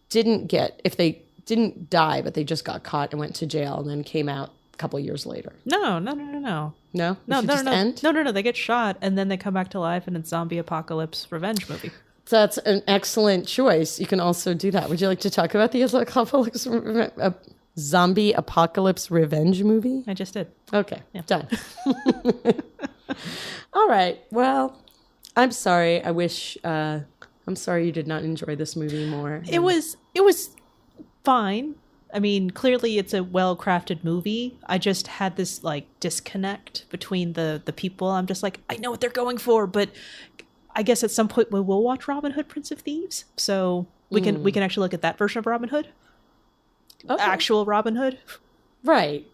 Speaker 1: didn't die, but they just got caught and went to jail and then came out a couple years later.
Speaker 2: No.
Speaker 1: No?
Speaker 2: No.
Speaker 1: End?
Speaker 2: No. They get shot and then they come back to life and it's zombie apocalypse revenge movie.
Speaker 1: That's an excellent choice. You can also do that. Would you like to talk about the zombie apocalypse revenge movie?
Speaker 2: I just did.
Speaker 1: Okay, yeah. Done. All right. Well, I'm sorry. I'm sorry you did not enjoy this movie more.
Speaker 2: It was fine. I mean, clearly it's a well-crafted movie. I just had this like disconnect between the people. I'm just like, I know what they're going for, but I guess at some point we will watch Robin Hood, Prince of Thieves. So we can actually look at that version of Robin Hood. Okay. Actual Robin Hood.
Speaker 1: Right.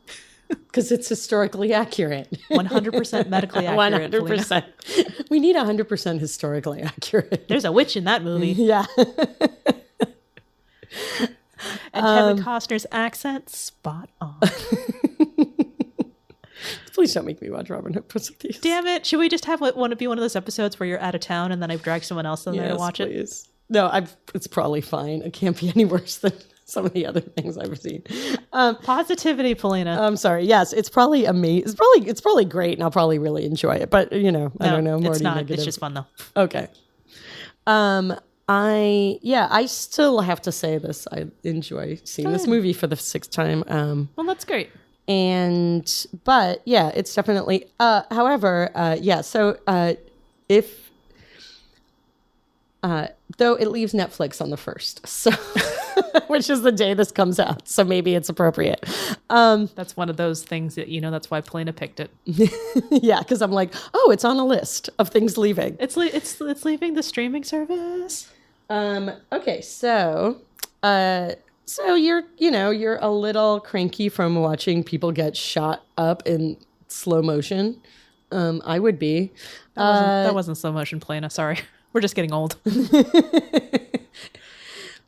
Speaker 1: Because it's historically accurate.
Speaker 2: 100% medically accurate.
Speaker 1: 100%. We need 100% historically accurate.
Speaker 2: There's a witch in that movie.
Speaker 1: Yeah.
Speaker 2: And Kevin Costner's accent, spot on.
Speaker 1: Please don't make me watch Robin Hood, Prince of Thieves.
Speaker 2: Damn it. Should we just have one of those episodes where you're out of town and then I drag someone else in there to watch
Speaker 1: please.
Speaker 2: It?
Speaker 1: No, it's probably fine. It can't be any worse than some of the other things I've seen.
Speaker 2: Positivity, Polina.
Speaker 1: I'm sorry. Yes, it's probably amazing. It's probably great, and I'll probably really enjoy it. But I don't know.
Speaker 2: It's not. Negative. It's just fun though.
Speaker 1: Okay. I still have to say this. I enjoy seeing this movie for the sixth time.
Speaker 2: Well, that's great.
Speaker 1: But yeah, it's definitely. However, So if. Though it leaves Netflix on the 1st, so which is the day this comes out, so maybe it's appropriate.
Speaker 2: That's one of those things that that's why Polina picked it.
Speaker 1: Yeah, because I'm like, oh, it's on a list of things leaving.
Speaker 2: It's leaving the streaming service.
Speaker 1: Okay, so you're a little cranky from watching people get shot up in slow motion. I would be.
Speaker 2: That wasn't slow motion, Polina. Sorry. We're just getting old.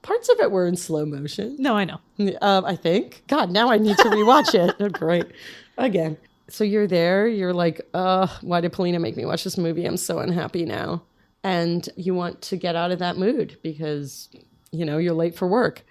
Speaker 1: Parts of it were in slow motion.
Speaker 2: No, I know.
Speaker 1: I think. God, now I need to rewatch it. Oh, great. Again. So you're there. You're like, why did Polina make me watch this movie? I'm so unhappy now. And you want to get out of that mood because, you're late for work.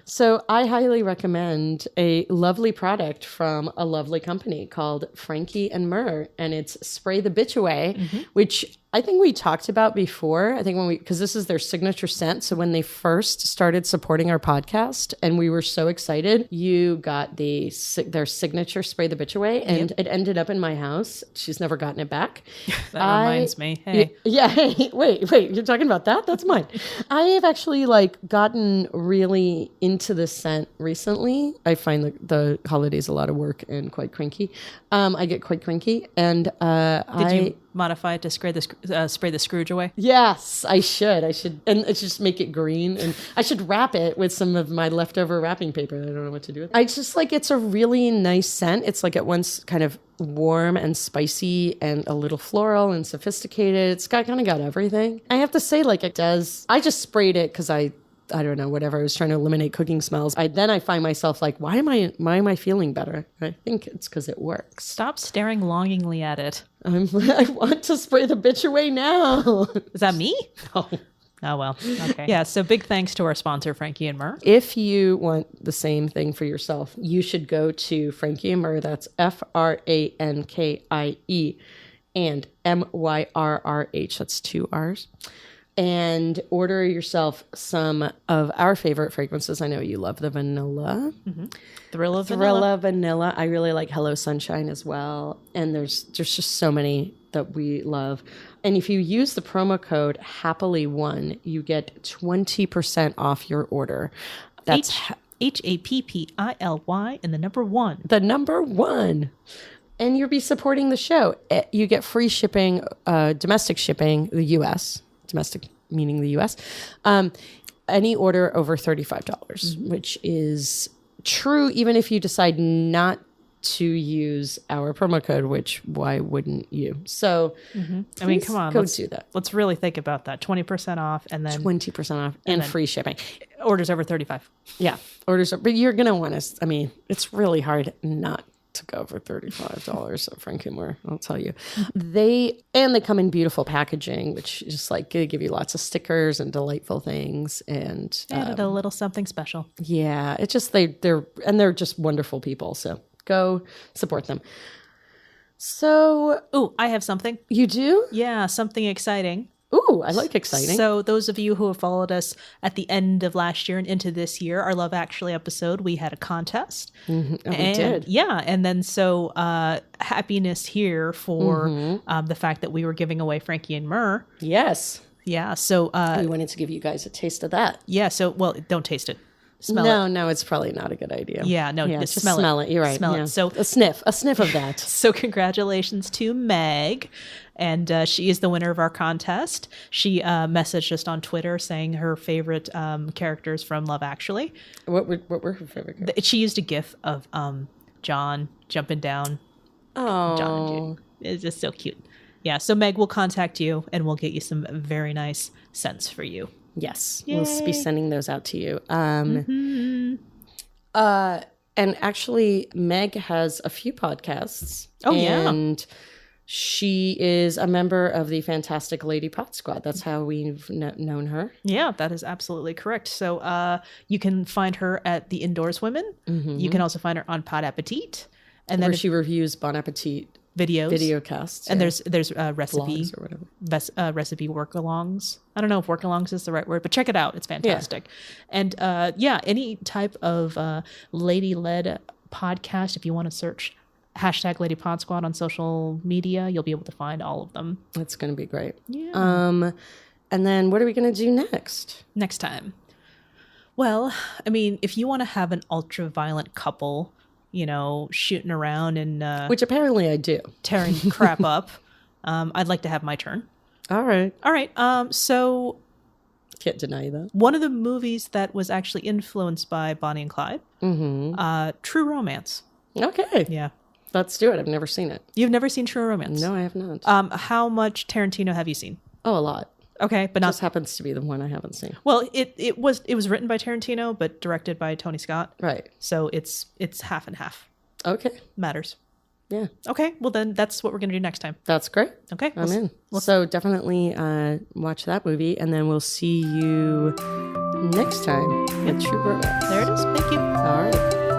Speaker 1: So I highly recommend a lovely product from a lovely company called Frankie and Myrrh. And it's Spray the Bitch Away, which I think we talked about before, I think because this is their signature scent. So when they first started supporting our podcast and we were so excited, you got their signature Spray the Bitch Away, and it ended up in my house. She's never gotten it back.
Speaker 2: That reminds me. Hey.
Speaker 1: Yeah. Hey, wait, you're talking about that? That's mine. I have actually gotten really into this scent recently. I find the holidays a lot of work and quite cranky. I get quite cranky, and
Speaker 2: Did you modify it to spray the Scrooge away?
Speaker 1: Yes, I should, and it's just make it green, and I should wrap it with some of my leftover wrapping paper. I don't know what to do with it. I just it's a really nice scent. It's at once kind of warm and spicy and a little floral and sophisticated. It's kind of got everything. I have to say, it does. I just sprayed it because I don't know, whatever. I was trying to eliminate cooking smells. Then I find myself why am I feeling better? I think it's because it works.
Speaker 2: Stop staring longingly at it.
Speaker 1: I want to spray the bitch away now.
Speaker 2: Is that me?
Speaker 1: No.
Speaker 2: Oh, well. Okay. Yeah. So big thanks to our sponsor, Frankie and Myrrh.
Speaker 1: If you want the same thing for yourself, you should go to Frankie and Myrrh. That's FRANKIE and MYRRH. That's 2 R's. And order yourself some of our favorite fragrances. I know you love the vanilla.
Speaker 2: Mm-hmm. Thrilla
Speaker 1: Vanilla. I really like Hello Sunshine as well. And there's just so many that we love. And if you use the promo code HAPPILY1, you get 20% off your order. That's
Speaker 2: HAPPILY and the number 1.
Speaker 1: The number 1. And you'll be supporting the show. You get free shipping, domestic shipping, the U.S., domestic meaning the U.S., any order over $35, which is true even if you decide not to use our promo code, which why wouldn't you? So,
Speaker 2: I mean, come on,
Speaker 1: let's do that.
Speaker 2: Let's really think about that. 20% off and then
Speaker 1: 20% off and free shipping.
Speaker 2: Orders over 35.
Speaker 1: Yeah, but you're going to want to, I mean, it's really hard not to go for $35 at Frank and Myrrh, I'll tell you. They come in beautiful packaging, which just they give you lots of stickers and delightful things, and
Speaker 2: added a little something special.
Speaker 1: Yeah, it's just they're just wonderful people. So go support them. So,
Speaker 2: I have something.
Speaker 1: You do?
Speaker 2: Yeah, something exciting.
Speaker 1: Ooh, I like exciting.
Speaker 2: So those of you who have followed us at the end of last year and into this year, our Love Actually episode, we had a contest.
Speaker 1: Mm-hmm. Oh, we did.
Speaker 2: Yeah. And then happiness here for the fact that we were giving away Frankie and Myrrh.
Speaker 1: Yes.
Speaker 2: Yeah. So
Speaker 1: we wanted to give you guys a taste of that.
Speaker 2: Yeah. So, don't taste it. Smell it.
Speaker 1: No, it's probably not a good idea.
Speaker 2: Yeah, no,
Speaker 1: just smell it. You're right.
Speaker 2: Smell it. So
Speaker 1: a sniff of that.
Speaker 2: So congratulations to Meg, and she is the winner of our contest. She messaged us on Twitter saying her favorite characters from Love Actually.
Speaker 1: What were her favorite characters?
Speaker 2: She used a GIF of John jumping down.
Speaker 1: Oh,
Speaker 2: John and Jude. It's just so cute. Yeah. So Meg will contact you, and we'll get you some very nice scents for you.
Speaker 1: Yes,
Speaker 2: Yay.
Speaker 1: We'll be sending those out to you. And actually, Meg has a few podcasts.
Speaker 2: Oh, yeah.
Speaker 1: And she is a member of the fantastic Lady Pot Squad. That's how we've known her.
Speaker 2: Yeah, that is absolutely correct. So you can find her at the Indoors Women. Mm-hmm. You can also find her on Pot Appetit. And then
Speaker 1: she reviews Bon Appetit video casts,
Speaker 2: and there's recipe
Speaker 1: or whatever.
Speaker 2: Recipe work-alongs. I don't know if work-alongs is the right word, but check it out. It's fantastic. Yeah. And any type of lady-led podcast, if you want to search hashtag Lady Pod Squad on social media, you'll be able to find all of them.
Speaker 1: That's going to be great.
Speaker 2: Yeah.
Speaker 1: And then what are we going to do next
Speaker 2: time? Well, I mean, if you want to have an ultra-violent couple, shooting around and
Speaker 1: which apparently I do,
Speaker 2: tearing crap up, I'd like to have my turn.
Speaker 1: All right.
Speaker 2: So
Speaker 1: can't deny that
Speaker 2: one of the movies that was actually influenced by Bonnie and Clyde, True Romance.
Speaker 1: Okay.
Speaker 2: Yeah.
Speaker 1: Let's do it. I've never seen it.
Speaker 2: You've never seen True Romance?
Speaker 1: No, I have not.
Speaker 2: How much Tarantino have you seen?
Speaker 1: Oh, a lot.
Speaker 2: Okay, but not
Speaker 1: just happens to be the one I haven't seen.
Speaker 2: Well, it was written by Tarantino, but directed by Tony Scott.
Speaker 1: Right.
Speaker 2: So it's half and half.
Speaker 1: Okay.
Speaker 2: Matters.
Speaker 1: Yeah.
Speaker 2: Okay. Well, then that's what we're gonna do next time.
Speaker 1: That's great.
Speaker 2: Okay.
Speaker 1: I'm in. So definitely watch that movie, and then we'll see you next time with True Romance.
Speaker 2: There it is. Thank you.
Speaker 1: All right.